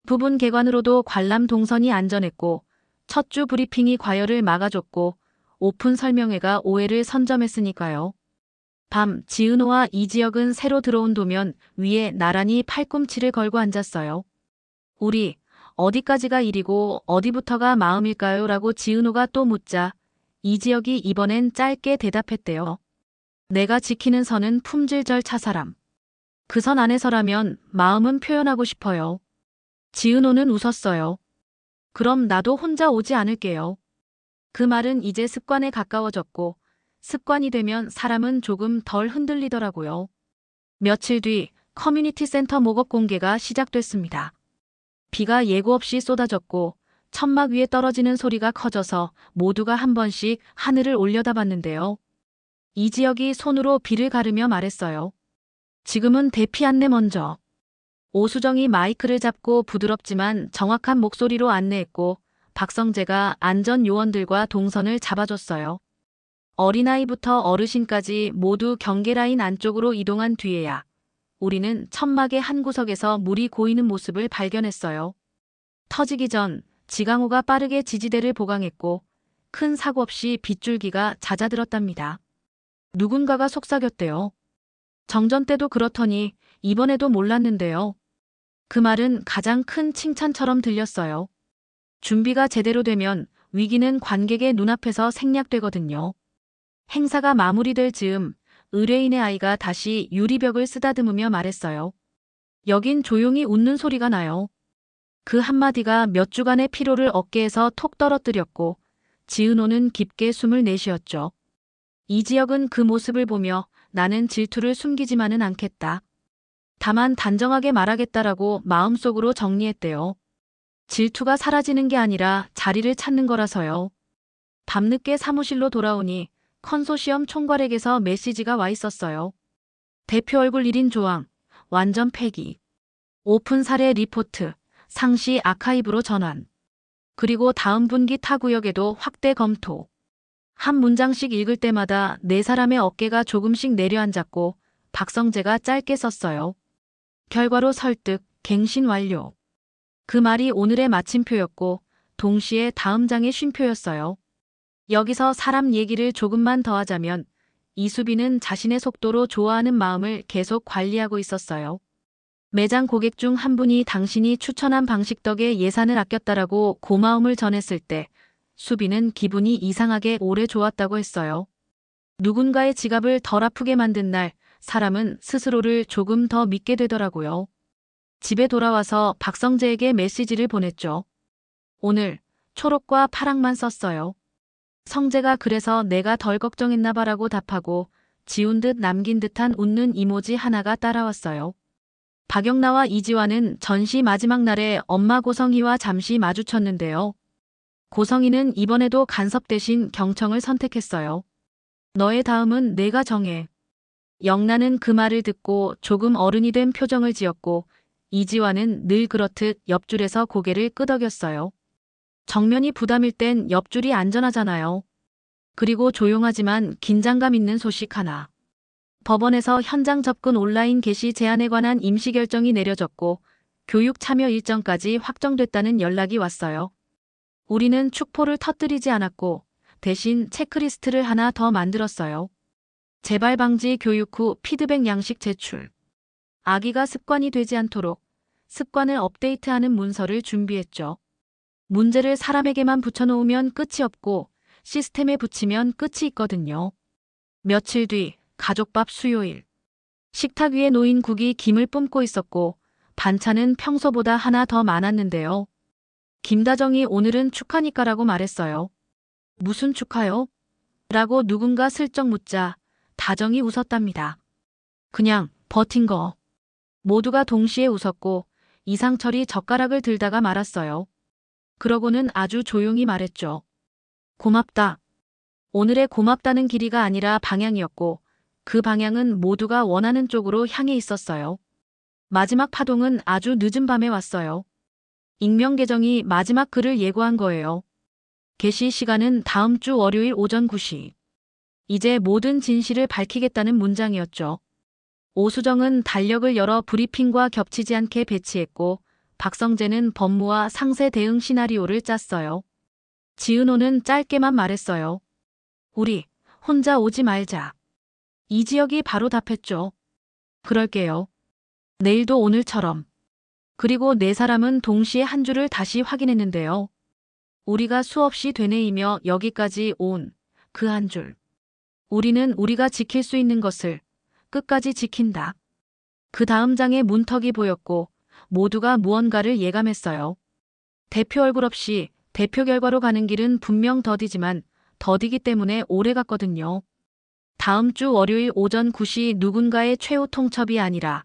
부분 개관으로도 관람 동선이 안전했고 첫 주 브리핑이 과열을 막아줬고 오픈 설명회가 오해를 선점했으니까요. 밤 지은호와 이지혁은 새로 들어온 도면 위에 나란히 팔꿈치를 걸고 앉았어요. 우리 어디까지가 일이고 어디부터가 마음일까요? 라고 지은호가 또 묻자 이지혁이 이번엔 짧게 대답했대요. 내가 지키는 선은 품질 절차 사람. 그 선 안에서라면 마음은 표현하고 싶어요. 지은호는 웃었어요. 그럼 나도 혼자 오지 않을게요. 그 말은 이제 습관에 가까워졌고 습관이 되면 사람은 조금 덜 흔들리더라고요. 며칠 뒤 커뮤니티 센터 목업 공개가 시작됐습니다. 비가 예고 없이 쏟아졌고 천막 위에 떨어지는 소리가 커져서 모두가 한 번씩 하늘을 올려다봤는데요. 이지혁이 손으로 비를 가르며 말했어요. 지금은 대피 안내 먼저. 오수정이 마이크를 잡고 부드럽지만 정확한 목소리로 안내했고 박성재가 안전 요원들과 동선을 잡아줬어요. 어린아이부터 어르신까지 모두 경계라인 안쪽으로 이동한 뒤에야 우리는 천막의 한 구석에서 물이 고이는 모습을 발견했어요. 터지기 전 지강호가 빠르게 지지대를 보강했고 큰 사고 없이 빗줄기가 잦아들었답니다. 누군가가 속삭였대요. 정전 때도 그렇더니 이번에도 몰랐는데요. 그 말은 가장 큰 칭찬처럼 들렸어요. 준비가 제대로 되면 위기는 관객의 눈앞에서 생략되거든요. 행사가 마무리될 즈음 의뢰인의 아이가 다시 유리벽을 쓰다듬으며 말했어요. 여긴 조용히 웃는 소리가 나요. 그 한마디가 몇 주간의 피로를 어깨에서 톡 떨어뜨렸고 지은호는 깊게 숨을 내쉬었죠. 이지혁은 그 모습을 보며 나는 질투를 숨기지만은 않겠다. 다만 단정하게 말하겠다라고 마음속으로 정리했대요. 질투가 사라지는 게 아니라 자리를 찾는 거라서요. 밤늦게 사무실로 돌아오니 컨소시엄 총괄에게서 메시지가 와 있었어요. 대표 얼굴 1인 조항, 완전 폐기. 오픈 사례 리포트, 상시 아카이브로 전환. 그리고 다음 분기 타 구역에도 확대 검토. 한 문장씩 읽을 때마다 네 사람의 어깨가 조금씩 내려앉았고 박성재가 짧게 썼어요. 결과로 설득, 갱신 완료. 그 말이 오늘의 마침표였고 동시에 다음 장의 쉼표였어요. 여기서 사람 얘기를 조금만 더 하자면 이수빈은 자신의 속도로 좋아하는 마음을 계속 관리하고 있었어요. 매장 고객 중 한 분이 당신이 추천한 방식 덕에 예산을 아꼈다라고 고마움을 전했을 때 수빈은 기분이 이상하게 오래 좋았다고 했어요. 누군가의 지갑을 덜 아프게 만든 날 사람은 스스로를 조금 더 믿게 되더라고요. 집에 돌아와서 박성재에게 메시지를 보냈죠. 오늘 초록과 파랑만 썼어요. 성재가 그래서 내가 덜 걱정했나 봐라고 답하고 지운 듯 남긴 듯한 웃는 이모지 하나가 따라왔어요. 박영나와 이지화는 전시 마지막 날에 엄마 고성희와 잠시 마주쳤는데요. 고성희는 이번에도 간섭 대신 경청을 선택했어요. 너의 다음은 내가 정해. 영나는 그 말을 듣고 조금 어른이 된 표정을 지었고 이지화는 늘 그렇듯 옆줄에서 고개를 끄덕였어요. 정면이 부담일 땐 옆줄이 안전하잖아요. 그리고 조용하지만 긴장감 있는 소식 하나. 법원에서 현장 접근 온라인 게시 제한에 관한 임시 결정이 내려졌고 교육 참여 일정까지 확정됐다는 연락이 왔어요. 우리는 축포를 터뜨리지 않았고 대신 체크리스트를 하나 더 만들었어요. 재발 방지 교육 후 피드백 양식 제출. 아기가 습관이 되지 않도록 습관을 업데이트하는 문서를 준비했죠. 문제를 사람에게만 붙여놓으면 끝이 없고 시스템에 붙이면 끝이 있거든요. 며칠 뒤 가족밥 수요일. 식탁 위에 놓인 국이 김을 뿜고 있었고 반찬은 평소보다 하나 더 많았는데요. 김다정이 오늘은 축하니까라고 말했어요. 무슨 축하요? 라고 누군가 슬쩍 묻자 다정히 웃었답니다. 그냥 버틴 거. 모두가 동시에 웃었고 이상철이 젓가락을 들다가 말았어요. 그러고는 아주 조용히 말했죠. 고맙다. 오늘의 고맙다는 길이가 아니라 방향이었고 그 방향은 모두가 원하는 쪽으로 향해 있었어요. 마지막 파동은 아주 늦은 밤에 왔어요. 익명 계정이 마지막 글을 예고한 거예요. 게시 시간은 다음 주 월요일 오전 9시. 이제 모든 진실을 밝히겠다는 문장이었죠. 오수정은 달력을 열어 브리핑과 겹치지 않게 배치했고 박성재는 법무와 상세 대응 시나리오를 짰어요. 지은호는 짧게만 말했어요. 우리 혼자 오지 말자. 이지혁이 바로 답했죠. 그럴게요. 내일도 오늘처럼. 그리고 네 사람은 동시에 한 줄을 다시 확인했는데요. 우리가 수없이 되뇌이며 여기까지 온 그 한 줄. 우리는 우리가 지킬 수 있는 것을 끝까지 지킨다. 그 다음 장에 문턱이 보였고 모두가 무언가를 예감했어요. 대표 얼굴 없이 대표 결과로 가는 길은 분명 더디지만 더디기 때문에 오래 갔거든요. 다음 주 월요일 오전 9시 누군가의 최후 통첩이 아니라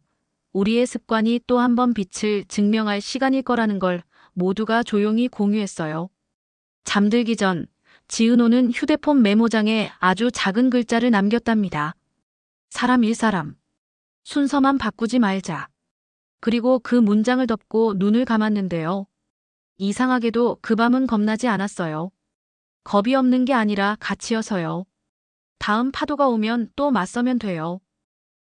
우리의 습관이 또 한 번 빛을 증명할 시간일 거라는 걸 모두가 조용히 공유했어요. 잠들기 전 지은호는 휴대폰 메모장에 아주 작은 글자를 남겼답니다. 사람 일사람. 순서만 바꾸지 말자. 그리고 그 문장을 덮고 눈을 감았는데요. 이상하게도 그 밤은 겁나지 않았어요. 겁이 없는 게 아니라 가치여서요. 다음 파도가 오면 또 맞서면 돼요.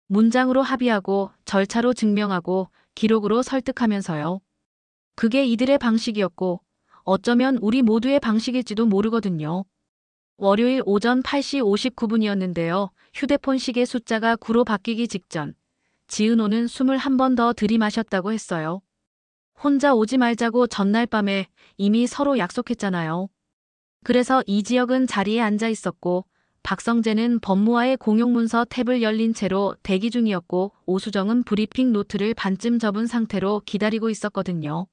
문장으로 합의하고 절차로 증명하고 기록으로 설득하면서요. 그게 이들의 방식이었고 어쩌면 우리 모두의 방식일지도 모르거든요. 월요일 오전 8시 59분이었는데요. 휴대폰 시계 숫자가 9로 바뀌기 직전 지은호는 숨을 한 번 더 들이마셨다고 했어요. 혼자 오지 말자고 전날 밤에 이미 서로 약속했잖아요. 그래서 이지혁은 자리에 앉아 있었고 박성재는 법무와의 공용문서 탭을 열린 채로 대기 중이었고 오수정은 브리핑 노트를 반쯤 접은 상태로 기다리고 있었거든요.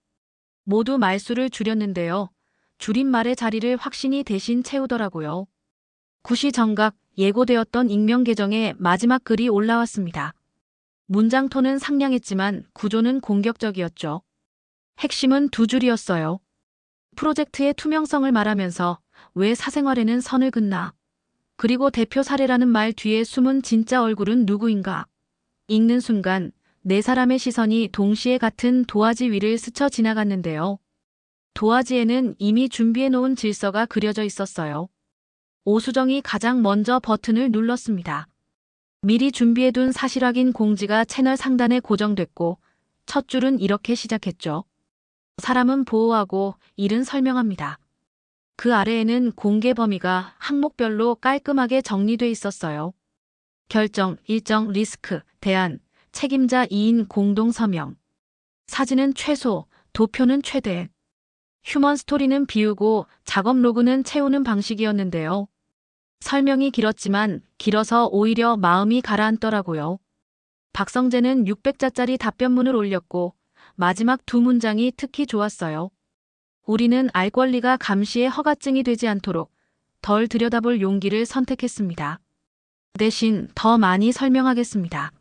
모두 말수를 줄였는데요. 줄임말의 자리를 확신이 대신 채우더라고요. 9시 정각 예고되었던 익명 계정에 마지막 글이 올라왔습니다. 문장 톤은 상냥했지만 구조는 공격적이었죠. 핵심은 두 줄이었어요. 프로젝트의 투명성을 말하면서 왜 사생활에는 선을 긋나? 그리고 대표 사례라는 말 뒤에 숨은 진짜 얼굴은 누구인가? 읽는 순간 네 사람의 시선이 동시에 같은 도화지 위를 스쳐 지나갔는데요. 도화지에는 이미 준비해놓은 질서가 그려져 있었어요. 오수정이 가장 먼저 버튼을 눌렀습니다. 미리 준비해둔 사실 확인 공지가 채널 상단에 고정됐고 첫 줄은 이렇게 시작했죠. 사람은 보호하고 일은 설명합니다. 그 아래에는 공개 범위가 항목별로 깔끔하게 정리돼 있었어요. 결정, 일정, 리스크, 대안, 책임자 2인 공동 서명. 사진은 최소, 도표는 최대. 휴먼 스토리는 비우고 작업 로그는 채우는 방식이었는데요. 설명이 길었지만 길어서 오히려 마음이 가라앉더라고요. 박성재는 600자짜리 답변문을 올렸고 마지막 두 문장이 특히 좋았어요. 우리는 알 권리가 감시의 허가증이 되지 않도록 덜 들여다볼 용기를 선택했습니다. 대신 더 많이 설명하겠습니다.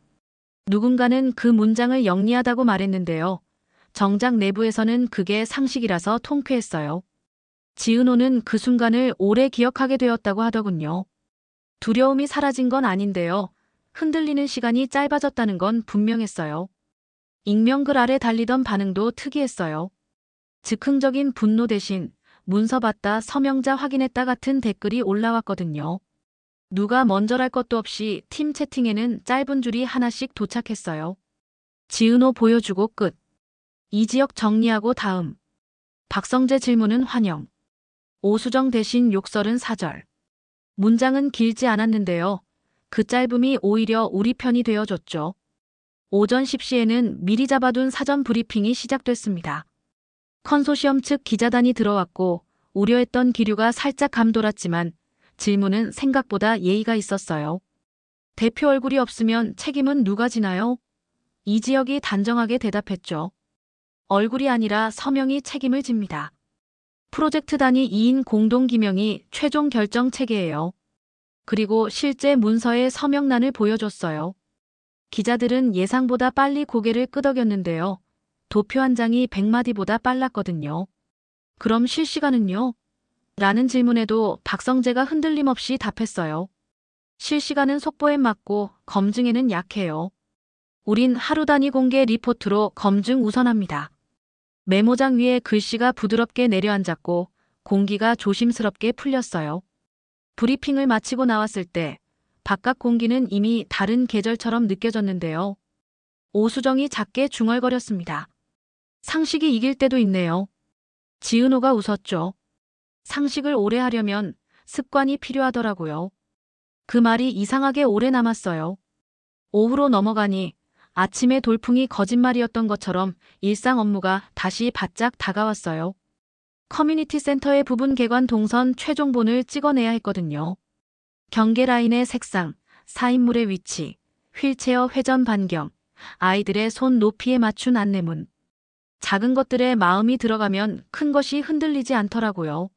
누군가는 그 문장을 영리하다고 말했는데요. 정작 내부에서는 그게 상식이라서 통쾌했어요. 지은호는 그 순간을 오래 기억하게 되었다고 하더군요. 두려움이 사라진 건 아닌데요. 흔들리는 시간이 짧아졌다는 건 분명했어요. 익명글 아래 달리던 반응도 특이했어요. 즉흥적인 분노 대신 문서 받다 서명자 확인했다 같은 댓글이 올라왔거든요. 누가 먼저랄 것도 없이 팀 채팅에는 짧은 줄이 하나씩 도착했어요. 지은호 보여주고 끝. 이지혁 정리하고 다음. 박성재 질문은 환영. 오수정 대신 욕설은 사절. 문장은 길지 않았는데요. 그 짧음이 오히려 우리 편이 되어줬죠. 오전 10시에는 미리 잡아둔 사전 브리핑이 시작됐습니다. 컨소시엄 측 기자단이 들어왔고 우려했던 기류가 살짝 감돌았지만 질문은 생각보다 예의가 있었어요. 대표 얼굴이 없으면 책임은 누가 지나요? 이지혁이 단정하게 대답했죠. 얼굴이 아니라 서명이 책임을 집니다. 프로젝트 단위 2인 공동 기명이 최종 결정 체계예요. 그리고 실제 문서의 서명란을 보여줬어요. 기자들은 예상보다 빨리 고개를 끄덕였는데요. 도표 한 장이 100마디보다 빨랐거든요. 그럼 실시간은요? 라는 질문에도 박성재가 흔들림 없이 답했어요. 실시간은 속보에 맞고 검증에는 약해요. 우린 하루 단위 공개 리포트로 검증 우선합니다. 메모장 위에 글씨가 부드럽게 내려앉았고 공기가 조심스럽게 풀렸어요. 브리핑을 마치고 나왔을 때 바깥 공기는 이미 다른 계절처럼 느껴졌는데요. 오수정이 작게 중얼거렸습니다. 상식이 이길 때도 있네요. 지은호가 웃었죠. 상식을 오래 하려면 습관이 필요하더라고요. 그 말이 이상하게 오래 남았어요. 오후로 넘어가니 아침의 돌풍이 거짓말이었던 것처럼 일상 업무가 다시 바짝 다가왔어요. 커뮤니티 센터의 부분 개관 동선 최종본을 찍어내야 했거든요. 경계 라인의 색상, 사인물의 위치, 휠체어 회전 반경, 아이들의 손 높이에 맞춘 안내문. 작은 것들에 마음이 들어가면 큰 것이 흔들리지 않더라고요.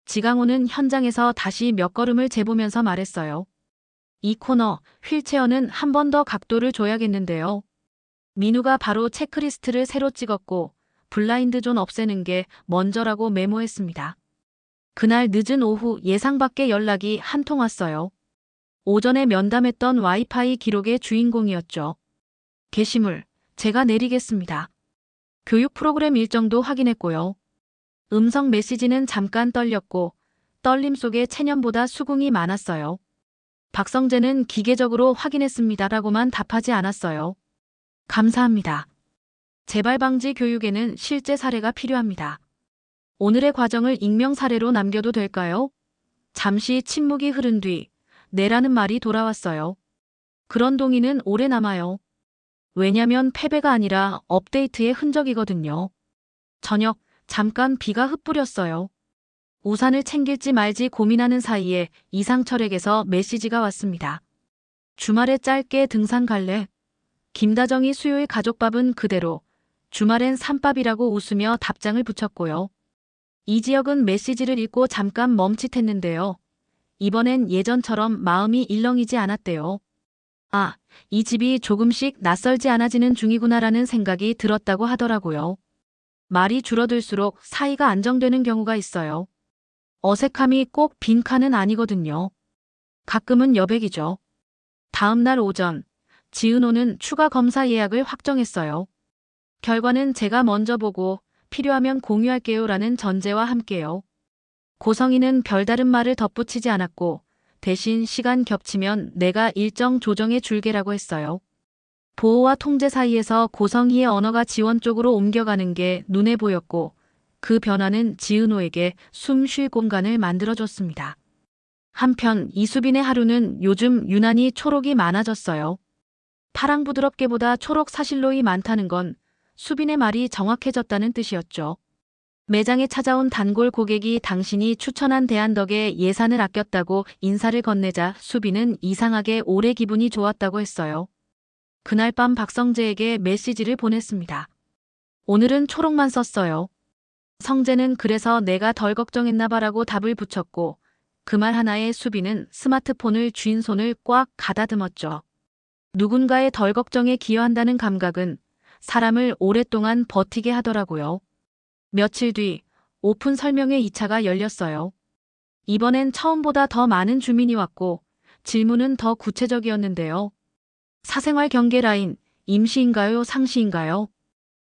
지강호는 현장에서 다시 몇 걸음을 재보면서 말했어요. 이 코너, 휠체어는 한 번 더 각도를 줘야겠는데요. 민우가 바로 체크리스트를 새로 찍었고 블라인드 존 없애는 게 먼저라고 메모했습니다. 그날 늦은 오후 예상 밖의 연락이 한 통 왔어요. 오전에 면담했던 와이파이 기록의 주인공이었죠. 게시물, 제가 내리겠습니다. 교육 프로그램 일정도 확인했고요. 음성 메시지는 잠깐 떨렸고 떨림 속에 체념보다 수긍이 많았어요. 박성재는 기계적으로 확인했습니다라고만 답하지 않았어요. 감사합니다. 재발 방지 교육에는 실제 사례가 필요합니다. 오늘의 과정을 익명 사례로 남겨도 될까요? 잠시 침묵이 흐른 뒤 네라는 말이 돌아왔어요. 그런 동의는 오래 남아요. 왜냐면 패배가 아니라 업데이트의 흔적이거든요. 저녁 잠깐 비가 흩뿌렸어요. 우산을 챙길지 말지 고민하는 사이에 이상철에게서 메시지가 왔습니다. 주말에 짧게 등산 갈래? 김다정이 수요일 가족밥은 그대로, 주말엔 산밥이라고 웃으며 답장을 붙였고요. 이지혁은 메시지를 읽고 잠깐 멈칫했는데요. 이번엔 예전처럼 마음이 일렁이지 않았대요. 아, 이 집이 조금씩 낯설지 않아지는 중이구나라는 생각이 들었다고 하더라고요. 말이 줄어들수록 사이가 안정되는 경우가 있어요. 어색함이 꼭 빈칸은 아니거든요. 가끔은 여백이죠. 다음 날 오전, 지은호는 추가 검사 예약을 확정했어요. 결과는 제가 먼저 보고 필요하면 공유할게요라는 전제와 함께요. 고성희는 별다른 말을 덧붙이지 않았고 대신 시간 겹치면 내가 일정 조정해 줄게라고 했어요. 보호와 통제 사이에서 고성희의 언어가 지원 쪽으로 옮겨가는 게 눈에 보였고 그 변화는 지은호에게 숨 쉴 공간을 만들어줬습니다. 한편 이수빈의 하루는 요즘 유난히 초록이 많아졌어요. 파랑 부드럽게보다 초록 사실로이 많다는 건 수빈의 말이 정확해졌다는 뜻이었죠. 매장에 찾아온 단골 고객이 당신이 추천한 대한덕에 예산을 아꼈다고 인사를 건네자 수빈은 이상하게 오래 기분이 좋았다고 했어요. 그날 밤 박성재에게 메시지를 보냈습니다. 오늘은 초록만 썼어요. 성재는 그래서 내가 덜 걱정했나 봐라고 답을 붙였고 그 말 하나에 수빈은 스마트폰을 쥔 손을 꽉 가다듬었죠. 누군가의 덜 걱정에 기여한다는 감각은 사람을 오랫동안 버티게 하더라고요. 며칠 뒤 오픈 설명회 2차가 열렸어요. 이번엔 처음보다 더 많은 주민이 왔고 질문은 더 구체적이었는데요. 사생활 경계 라인, 임시인가요, 상시인가요?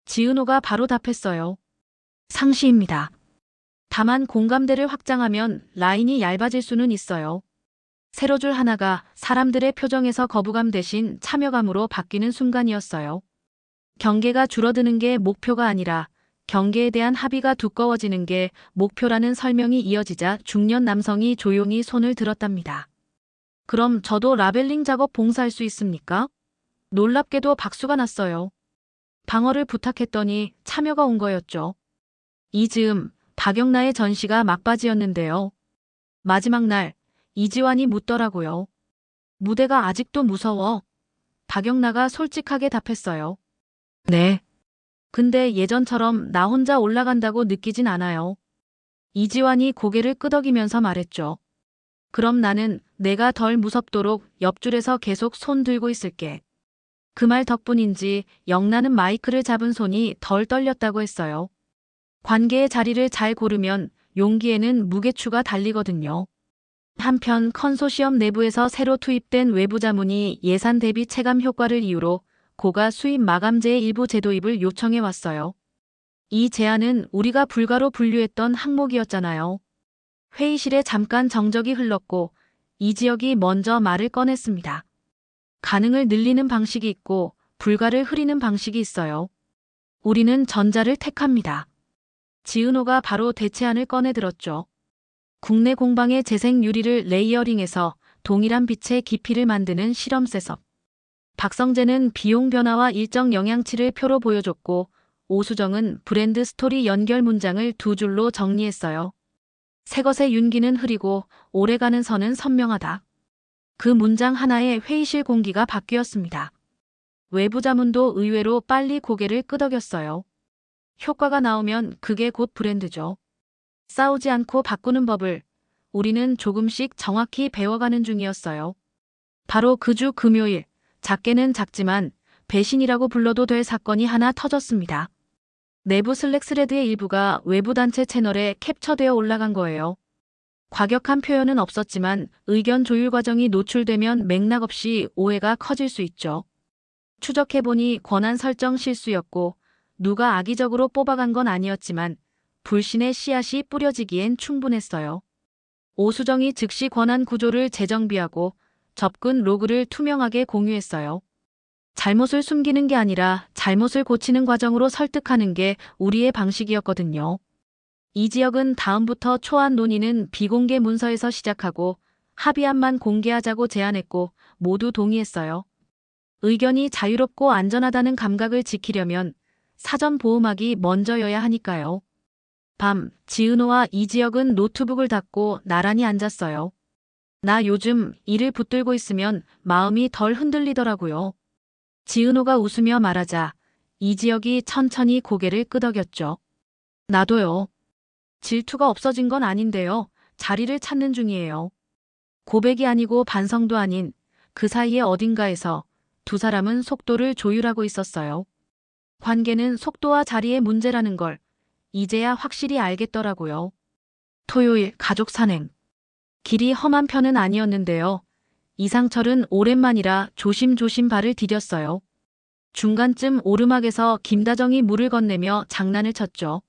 지은호가 바로 답했어요. 상시입니다. 다만 공감대를 확장하면 라인이 얇아질 수는 있어요. 세로줄 하나가 사람들의 표정에서 거부감 대신 참여감으로 바뀌는 순간이었어요. 경계가 줄어드는 게 목표가 아니라 경계에 대한 합의가 두꺼워지는 게 목표라는 설명이 이어지자 중년 남성이 조용히 손을 들었답니다. 그럼 저도 라벨링 작업 봉사할 수 있습니까? 놀랍게도 박수가 났어요. 방어를 부탁했더니 참여가 온 거였죠. 이 즈음 박영나의 전시가 막바지였는데요. 마지막 날 이지환이 묻더라고요. 무대가 아직도 무서워? 박영나가 솔직하게 답했어요. 네. 근데 예전처럼 나 혼자 올라간다고 느끼진 않아요. 이지환이 고개를 끄덕이면서 말했죠. 그럼 나는 내가 덜 무섭도록 옆줄에서 계속 손 들고 있을게. 그 말 덕분인지 영란은 마이크를 잡은 손이 덜 떨렸다고 했어요. 관계의 자리를 잘 고르면 용기에는 무게추가 달리거든요. 한편 컨소시엄 내부에서 새로 투입된 외부 자문이 예산 대비 체감 효과를 이유로 고가 수입 마감제의 일부 제도입을 요청해 왔어요. 이 제안은 우리가 불가로 분류했던 항목이었잖아요. 회의실에 잠깐 정적이 흘렀고 이지혁이 먼저 말을 꺼냈습니다. 가능을 늘리는 방식이 있고 불가를 흐리는 방식이 있어요. 우리는 전자를 택합니다. 지은호가 바로 대체안을 꺼내들었죠. 국내 공방의 재생 유리를 레이어링해서 동일한 빛의 깊이를 만드는 실험 셋업. 박성재는 비용 변화와 일정 영향치를 표로 보여줬고 오수정은 브랜드 스토리 연결 문장을 두 줄로 정리했어요. 새것의 윤기는 흐리고 오래가는 선은 선명하다. 그 문장 하나에 회의실 공기가 바뀌었습니다. 외부 자문도 의외로 빨리 고개를 끄덕였어요. 효과가 나오면 그게 곧 브랜드죠. 싸우지 않고 바꾸는 법을 우리는 조금씩 정확히 배워가는 중이었어요. 바로 그 주 금요일, 작게는 작지만 배신이라고 불러도 될 사건이 하나 터졌습니다. 내부 슬랙 스레드의 일부가 외부 단체 채널에 캡처되어 올라간 거예요. 과격한 표현은 없었지만 의견 조율 과정이 노출되면 맥락 없이 오해가 커질 수 있죠. 추적해보니 권한 설정 실수였고 누가 악의적으로 뽑아간 건 아니었지만 불신의 씨앗이 뿌려지기엔 충분했어요. 오수정이 즉시 권한 구조를 재정비하고 접근 로그를 투명하게 공유했어요. 잘못을 숨기는 게 아니라 잘못을 고치는 과정으로 설득하는 게 우리의 방식이었거든요. 이지혁은 다음부터 초안 논의는 비공개 문서에서 시작하고 합의안만 공개하자고 제안했고 모두 동의했어요. 의견이 자유롭고 안전하다는 감각을 지키려면 사전 보호막이 먼저여야 하니까요. 밤, 지은호와 이지혁은 노트북을 닫고 나란히 앉았어요. 나 요즘 일을 붙들고 있으면 마음이 덜 흔들리더라고요. 지은호가 웃으며 말하자 이지혁이 천천히 고개를 끄덕였죠. 나도요. 질투가 없어진 건 아닌데요. 자리를 찾는 중이에요. 고백이 아니고 반성도 아닌 그 사이에 어딘가에서 두 사람은 속도를 조율하고 있었어요. 관계는 속도와 자리의 문제라는 걸 이제야 확실히 알겠더라고요. 토요일 가족 산행. 길이 험한 편은 아니었는데요. 이상철은 오랜만이라 조심조심 발을 디뎠어요. 중간쯤 오르막에서 김다정이 물을 건네며 장난을 쳤죠.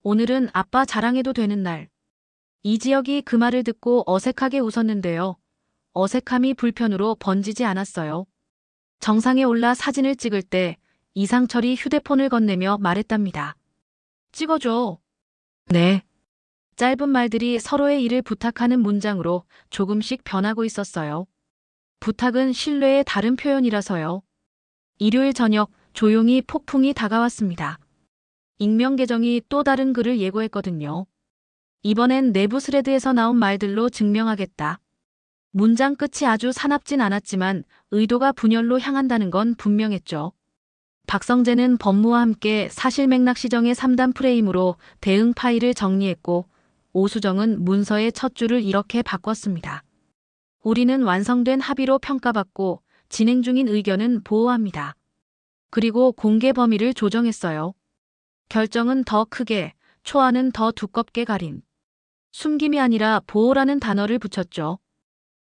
오늘은 아빠 자랑해도 되는 날. 이지혁이 그 말을 듣고 어색하게 웃었는데요. 어색함이 불편으로 번지지 않았어요. 정상에 올라 사진을 찍을 때 이상철이 휴대폰을 건네며 말했답니다. 찍어줘. 네. 짧은 말들이 서로의 일을 부탁하는 문장으로 조금씩 변하고 있었어요. 부탁은 신뢰의 다른 표현이라서요. 일요일 저녁 조용히 폭풍이 다가왔습니다. 익명 계정이 또 다른 글을 예고했거든요. 이번엔 내부 스레드에서 나온 말들로 증명하겠다. 문장 끝이 아주 사납진 않았지만 의도가 분열로 향한다는 건 분명했죠. 박성재는 법무와 함께 사실 맥락 시정의 3단 프레임으로 대응 파일을 정리했고 오수정은 문서의 첫 줄을 이렇게 바꿨습니다. 우리는 완성된 합의로 평가받고 진행 중인 의견은 보호합니다. 그리고 공개 범위를 조정했어요. 결정은 더 크게, 초안은 더 두껍게 가린. 숨김이 아니라 보호라는 단어를 붙였죠.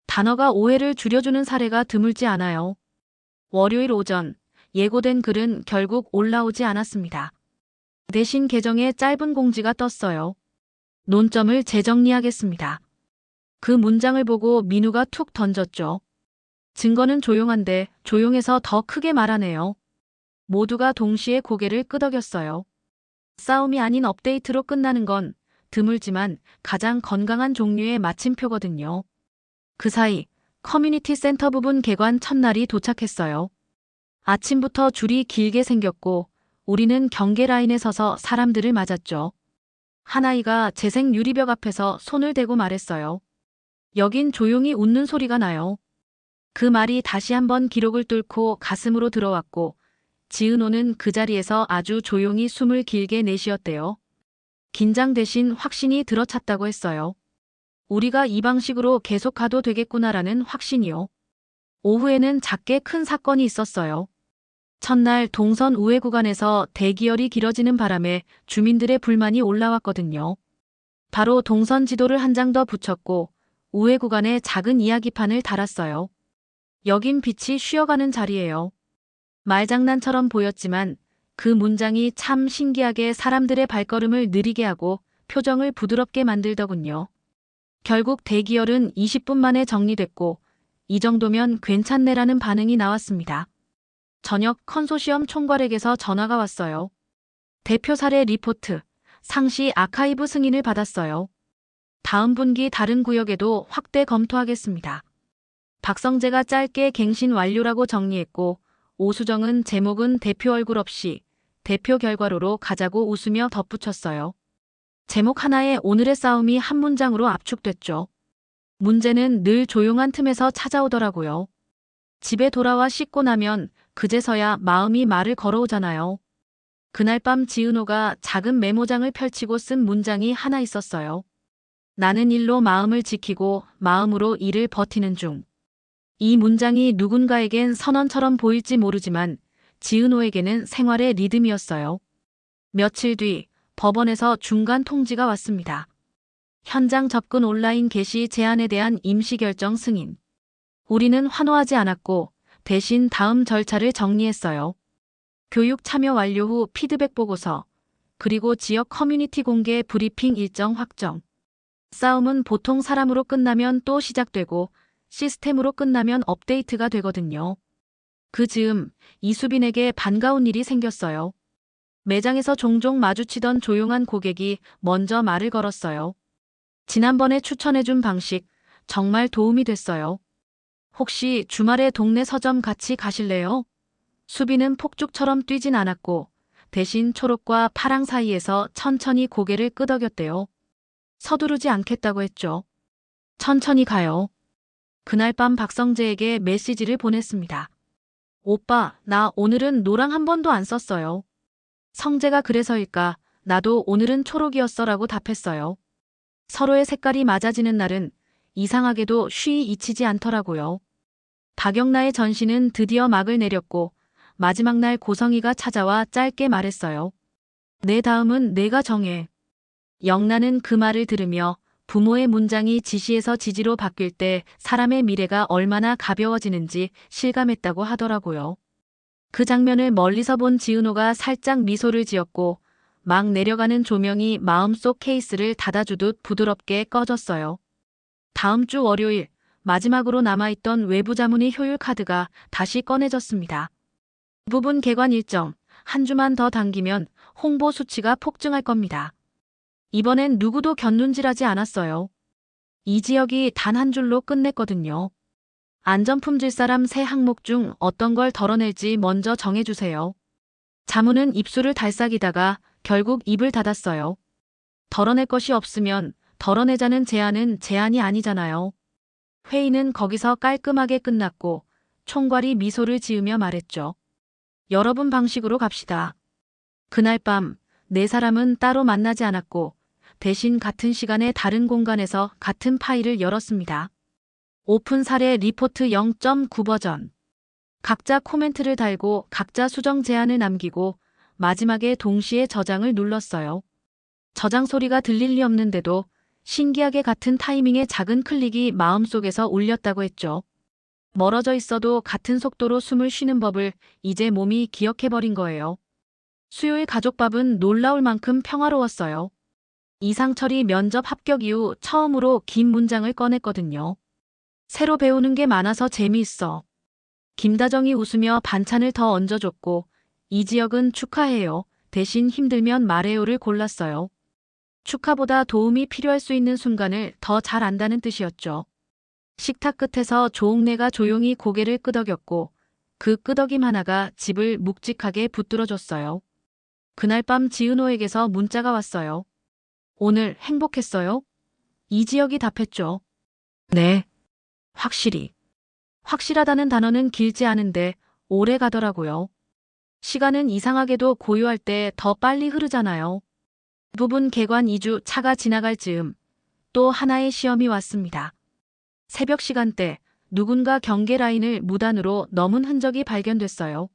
단어가 오해를 줄여주는 사례가 드물지 않아요. 월요일 오전, 예고된 글은 결국 올라오지 않았습니다. 대신 계정에 짧은 공지가 떴어요. 논점을 재정리하겠습니다. 그 문장을 보고 민우가 툭 던졌죠. 증거는 조용한데 조용해서 더 크게 말하네요. 모두가 동시에 고개를 끄덕였어요. 싸움이 아닌 업데이트로 끝나는 건 드물지만 가장 건강한 종류의 마침표거든요. 그 사이 커뮤니티 센터 부분 개관 첫날이 도착했어요. 아침부터 줄이 길게 생겼고 우리는 경계 라인에 서서 사람들을 맞았죠. 한 아이가 재생 유리벽 앞에서 손을 대고 말했어요. 여긴 조용히 웃는 소리가 나요. 그 말이 다시 한번 기록을 뚫고 가슴으로 들어왔고 지은호는 그 자리에서 아주 조용히 숨을 길게 내쉬었대요. 긴장 대신 확신이 들어찼다고 했어요. 우리가 이 방식으로 계속 가도 되겠구나라는 확신이요. 오후에는 작게 큰 사건이 있었어요. 첫날 동선 우회 구간에서 대기열이 길어지는 바람에 주민들의 불만이 올라왔거든요. 바로 동선 지도를 한 장 더 붙였고 우회 구간에 작은 이야기판을 달았어요. 여긴 빛이 쉬어가는 자리예요. 말장난처럼 보였지만 그 문장이 참 신기하게 사람들의 발걸음을 느리게 하고 표정을 부드럽게 만들더군요. 결국 대기열은 20분 만에 정리됐고 이 정도면 괜찮네라는 반응이 나왔습니다. 저녁 컨소시엄 총괄에게서 전화가 왔어요. 대표 사례 리포트, 상시 아카이브 승인을 받았어요. 다음 분기 다른 구역에도 확대 검토하겠습니다. 박성재가 짧게 갱신 완료라고 정리했고 오수정은 제목은 대표 얼굴 없이 대표 결과로로 가자고 웃으며 덧붙였어요. 제목 하나에 오늘의 싸움이 한 문장으로 압축됐죠. 문제는 늘 조용한 틈에서 찾아오더라고요. 집에 돌아와 씻고 나면 그제서야 마음이 말을 걸어오잖아요. 그날 밤 지은호가 작은 메모장을 펼치고 쓴 문장이 하나 있었어요. 나는 일로 마음을 지키고 마음으로 일을 버티는 중. 이 문장이 누군가에겐 선언처럼 보일지 모르지만 지은호에게는 생활의 리듬이었어요. 며칠 뒤 법원에서 중간 통지가 왔습니다. 현장 접근 온라인 게시 제한에 대한 임시 결정 승인. 우리는 환호하지 않았고 대신 다음 절차를 정리했어요. 교육 참여 완료 후 피드백 보고서, 그리고 지역 커뮤니티 공개 브리핑 일정 확정. 싸움은 보통 사람으로 끝나면 또 시작되고 시스템으로 끝나면 업데이트가 되거든요. 그 즈음 이수빈에게 반가운 일이 생겼어요. 매장에서 종종 마주치던 조용한 고객이 먼저 말을 걸었어요. 지난번에 추천해준 방식 정말 도움이 됐어요. 혹시 주말에 동네 서점 같이 가실래요? 수빈은 폭죽처럼 뛰진 않았고 대신 초록과 파랑 사이에서 천천히 고개를 끄덕였대요. 서두르지 않겠다고 했죠. 천천히 가요. 그날 밤 박성재에게 메시지를 보냈습니다. 오빠, 나 오늘은 노랑 한 번도 안 썼어요. 성재가 그래서일까, 나도 오늘은 초록이었어라고 답했어요. 서로의 색깔이 맞아지는 날은 이상하게도 쉬이 잊히지 않더라고요. 박영나의 전시는 드디어 막을 내렸고 마지막 날 고성이가 찾아와 짧게 말했어요. 내 다음은 내가 정해. 영나는 그 말을 들으며 부모의 문장이 지시에서 지지로 바뀔 때 사람의 미래가 얼마나 가벼워지는지 실감했다고 하더라고요. 그 장면을 멀리서 본 지은호가 살짝 미소를 지었고 막 내려가는 조명이 마음속 케이스를 닫아주듯 부드럽게 꺼졌어요. 다음 주 월요일 마지막으로 남아있던 외부 자문의 효율 카드가 다시 꺼내졌습니다. 부분 개관 일정 한 주만 더 당기면 홍보 수치가 폭증할 겁니다. 이번엔 누구도 곁눈질하지 않았어요. 이 지역이 단 한 줄로 끝냈거든요. 안전품질 사람 세 항목 중 어떤 걸 덜어낼지 먼저 정해주세요. 자문은 입술을 달싹이다가 결국 입을 닫았어요. 덜어낼 것이 없으면 덜어내자는 제안은 제안이 아니잖아요. 회의는 거기서 깔끔하게 끝났고 총괄이 미소를 지으며 말했죠. 여러분 방식으로 갑시다. 그날 밤 네 사람은 따로 만나지 않았고 대신 같은 시간에 다른 공간에서 같은 파일을 열었습니다. 오픈 사례 리포트 0.9 버전. 각자 코멘트를 달고 각자 수정 제안을 남기고 마지막에 동시에 저장을 눌렀어요. 저장 소리가 들릴 리 없는데도 신기하게 같은 타이밍에 작은 클릭이 마음속에서 울렸다고 했죠. 멀어져 있어도 같은 속도로 숨을 쉬는 법을 이제 몸이 기억해버린 거예요. 수요일 가족밥은 놀라울 만큼 평화로웠어요. 이상철이 면접 합격 이후 처음으로 긴 문장을 꺼냈거든요. 새로 배우는 게 많아서 재미있어. 김다정이 웃으며 반찬을 더 얹어줬고 이 지역은 축하해요. 대신 힘들면 말해요를 골랐어요. 축하보다 도움이 필요할 수 있는 순간을 더 잘 안다는 뜻이었죠. 식탁 끝에서 조옥래가 조용히 고개를 끄덕였고 그 끄덕임 하나가 집을 묵직하게 붙들어줬어요. 그날 밤 지은호에게서 문자가 왔어요. 오늘 행복했어요? 이 지역이 답했죠. 네. 확실히. 확실하다는 단어는 길지 않은데 오래 가더라고요. 시간은 이상하게도 고요할 때 더 빨리 흐르잖아요. 부분 개관 2주 차가 지나갈 즈음 또 하나의 시험이 왔습니다. 새벽 시간대 누군가 경계 라인을 무단으로 넘은 흔적이 발견됐어요.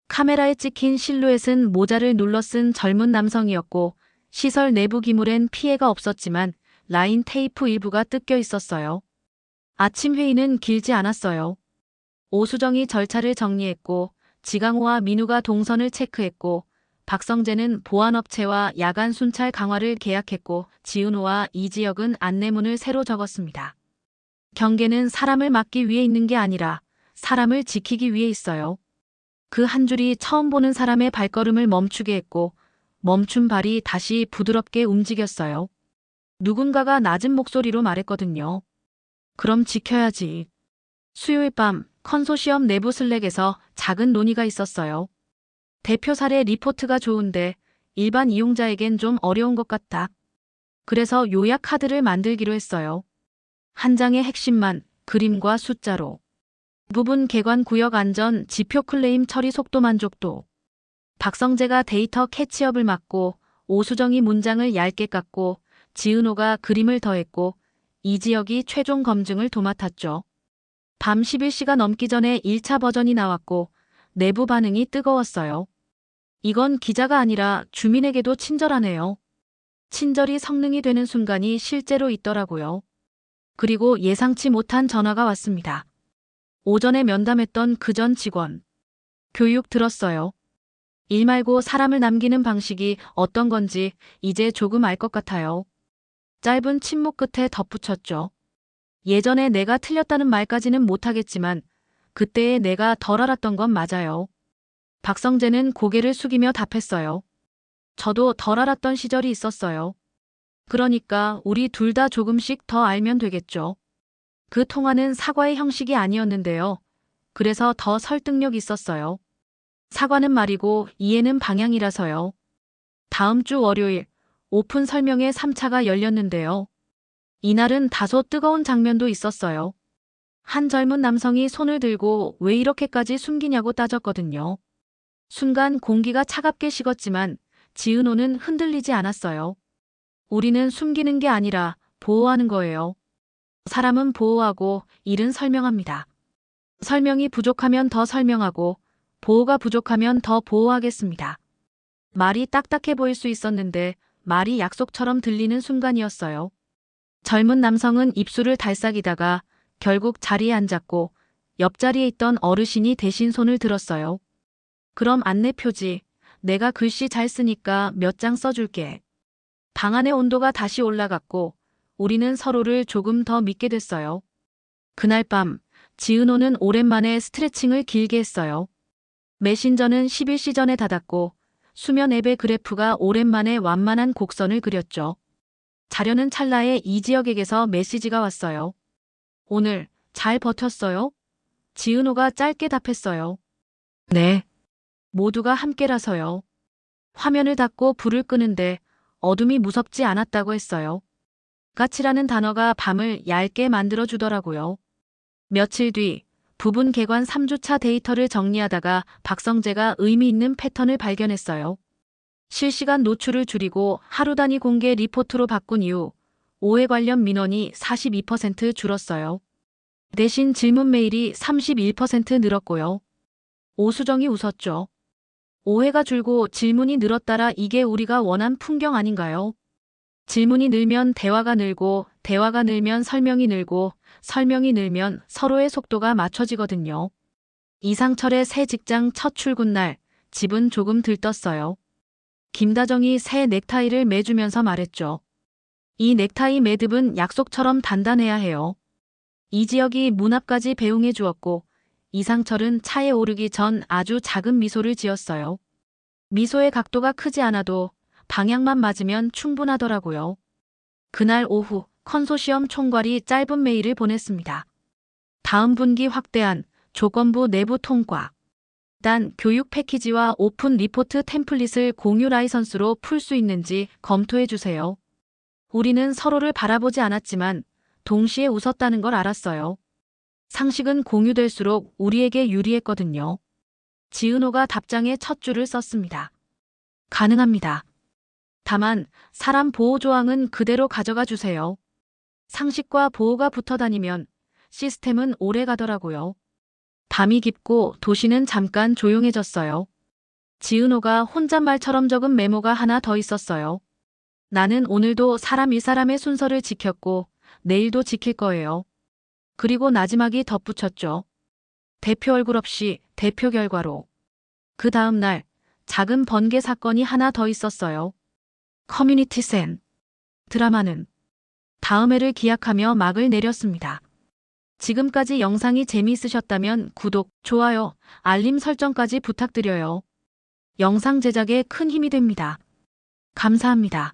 카메라에 찍힌 실루엣은 모자를 눌러 쓴 젊은 남성이었고 시설 내부 기물엔 피해가 없었지만 라인 테이프 일부가 뜯겨 있었어요. 아침 회의는 길지 않았어요. 오수정이 절차를 정리했고 지강호와 민우가 동선을 체크했고 박성재는 보안업체와 야간 순찰 강화를 계약했고 지은호와 이지혁은 안내문을 새로 적었습니다. 경계는 사람을 막기 위해 있는 게 아니라 사람을 지키기 위해 있어요. 그 한 줄이 처음 보는 사람의 발걸음을 멈추게 했고 멈춘 발이 다시 부드럽게 움직였어요. 누군가가 낮은 목소리로 말했거든요. 그럼 지켜야지. 수요일 밤 컨소시엄 내부 슬랙에서 작은 논의가 있었어요. 대표 사례 리포트가 좋은데 일반 이용자에겐 좀 어려운 것 같다. 그래서 요약 카드를 만들기로 했어요. 한 장의 핵심만 그림과 숫자로. 부분 개관 구역 안전 지표 클레임 처리 속도 만족도. 박성재가 데이터 캐치업을 맡고 오수정이 문장을 얇게 깎고 지은호가 그림을 더했고 이지혁이 최종 검증을 도맡았죠. 밤 11시가 넘기 전에 1차 버전이 나왔고 내부 반응이 뜨거웠어요. 이건 기자가 아니라 주민에게도 친절하네요. 친절이 성능이 되는 순간이 실제로 있더라고요. 그리고 예상치 못한 전화가 왔습니다. 오전에 면담했던 그 전 직원. 교육 들었어요. 일 말고 사람을 남기는 방식이 어떤 건지 이제 조금 알 것 같아요. 짧은 침묵 끝에 덧붙였죠. 예전에 내가 틀렸다는 말까지는 못하겠지만 그때의 내가 덜 알았던 건 맞아요. 박성재는 고개를 숙이며 답했어요. 저도 덜 알았던 시절이 있었어요. 그러니까 우리 둘 다 조금씩 더 알면 되겠죠. 그 통화는 사과의 형식이 아니었는데요. 그래서 더 설득력 있었어요. 사과는 말이고 이해는 방향이라서요. 다음 주 월요일 오픈 설명회 3차가 열렸는데요. 이날은 다소 뜨거운 장면도 있었어요. 한 젊은 남성이 손을 들고 왜 이렇게까지 숨기냐고 따졌거든요. 순간 공기가 차갑게 식었지만 지은호는 흔들리지 않았어요. 우리는 숨기는 게 아니라 보호하는 거예요. 사람은 보호하고 일은 설명합니다. 설명이 부족하면 더 설명하고 보호가 부족하면 더 보호하겠습니다. 말이 딱딱해 보일 수 있었는데 말이 약속처럼 들리는 순간이었어요. 젊은 남성은 입술을 달싹이다가 결국 자리에 앉았고 옆자리에 있던 어르신이 대신 손을 들었어요. 그럼 안내 표지, 내가 글씨 잘 쓰니까 몇 장 써줄게. 방 안의 온도가 다시 올라갔고 우리는 서로를 조금 더 믿게 됐어요. 그날 밤 지은호는 오랜만에 스트레칭을 길게 했어요. 메신저는 11시 전에 닫았고 수면 앱의 그래프가 오랜만에 완만한 곡선을 그렸죠. 자려는 찰나에 이지혁에게서 메시지가 왔어요. 오늘 잘 버텼어요? 지은호가 짧게 답했어요. 네. 모두가 함께라서요. 화면을 닫고 불을 끄는데 어둠이 무섭지 않았다고 했어요. 까치라는 단어가 밤을 얇게 만들어주더라고요. 며칠 뒤 부분 개관 3주차 데이터를 정리하다가 박성재가 의미 있는 패턴을 발견했어요. 실시간 노출을 줄이고 하루 단위 공개 리포트로 바꾼 이후 오해 관련 민원이 42% 줄었어요. 대신 질문 메일이 31% 늘었고요. 오수정이 웃었죠. 오해가 줄고 질문이 늘었다라 이게 우리가 원한 풍경 아닌가요? 질문이 늘면 대화가 늘고 대화가 늘면 설명이 늘고 설명이 늘면 서로의 속도가 맞춰지거든요. 이상철의 새 직장 첫 출근 날 집은 조금 들떴어요. 김다정이 새 넥타이를 매주면서 말했죠. 이 넥타이 매듭은 약속처럼 단단해야 해요. 이지혁이 문 앞까지 배웅해 주었고 이상철은 차에 오르기 전 아주 작은 미소를 지었어요. 미소의 각도가 크지 않아도 방향만 맞으면 충분하더라고요. 그날 오후 컨소시엄 총괄이 짧은 메일을 보냈습니다. 다음 분기 확대한 조건부 내부 통과. 단 교육 패키지와 오픈 리포트 템플릿을 공유 라이선스로 풀 수 있는지 검토해 주세요. 우리는 서로를 바라보지 않았지만 동시에 웃었다는 걸 알았어요. 상식은 공유될수록 우리에게 유리했거든요. 지은호가 답장에 첫 줄을 썼습니다. 가능합니다. 다만 사람 보호 조항은 그대로 가져가 주세요. 상식과 보호가 붙어 다니면 시스템은 오래 가더라고요. 밤이 깊고 도시는 잠깐 조용해졌어요. 지은호가 혼잣말처럼 적은 메모가 하나 더 있었어요. 나는 오늘도 사람 이 사람의 순서를 지켰고 내일도 지킬 거예요. 그리고 나지막이 덧붙였죠. 대표 얼굴 없이 대표 결과로. 그 다음 날 작은 번개 사건이 하나 더 있었어요. 커뮤니티 센. 드라마는 다음 회를 기약하며 막을 내렸습니다. 지금까지 영상이 재미있으셨다면 구독, 좋아요, 알림 설정까지 부탁드려요. 영상 제작에 큰 힘이 됩니다. 감사합니다.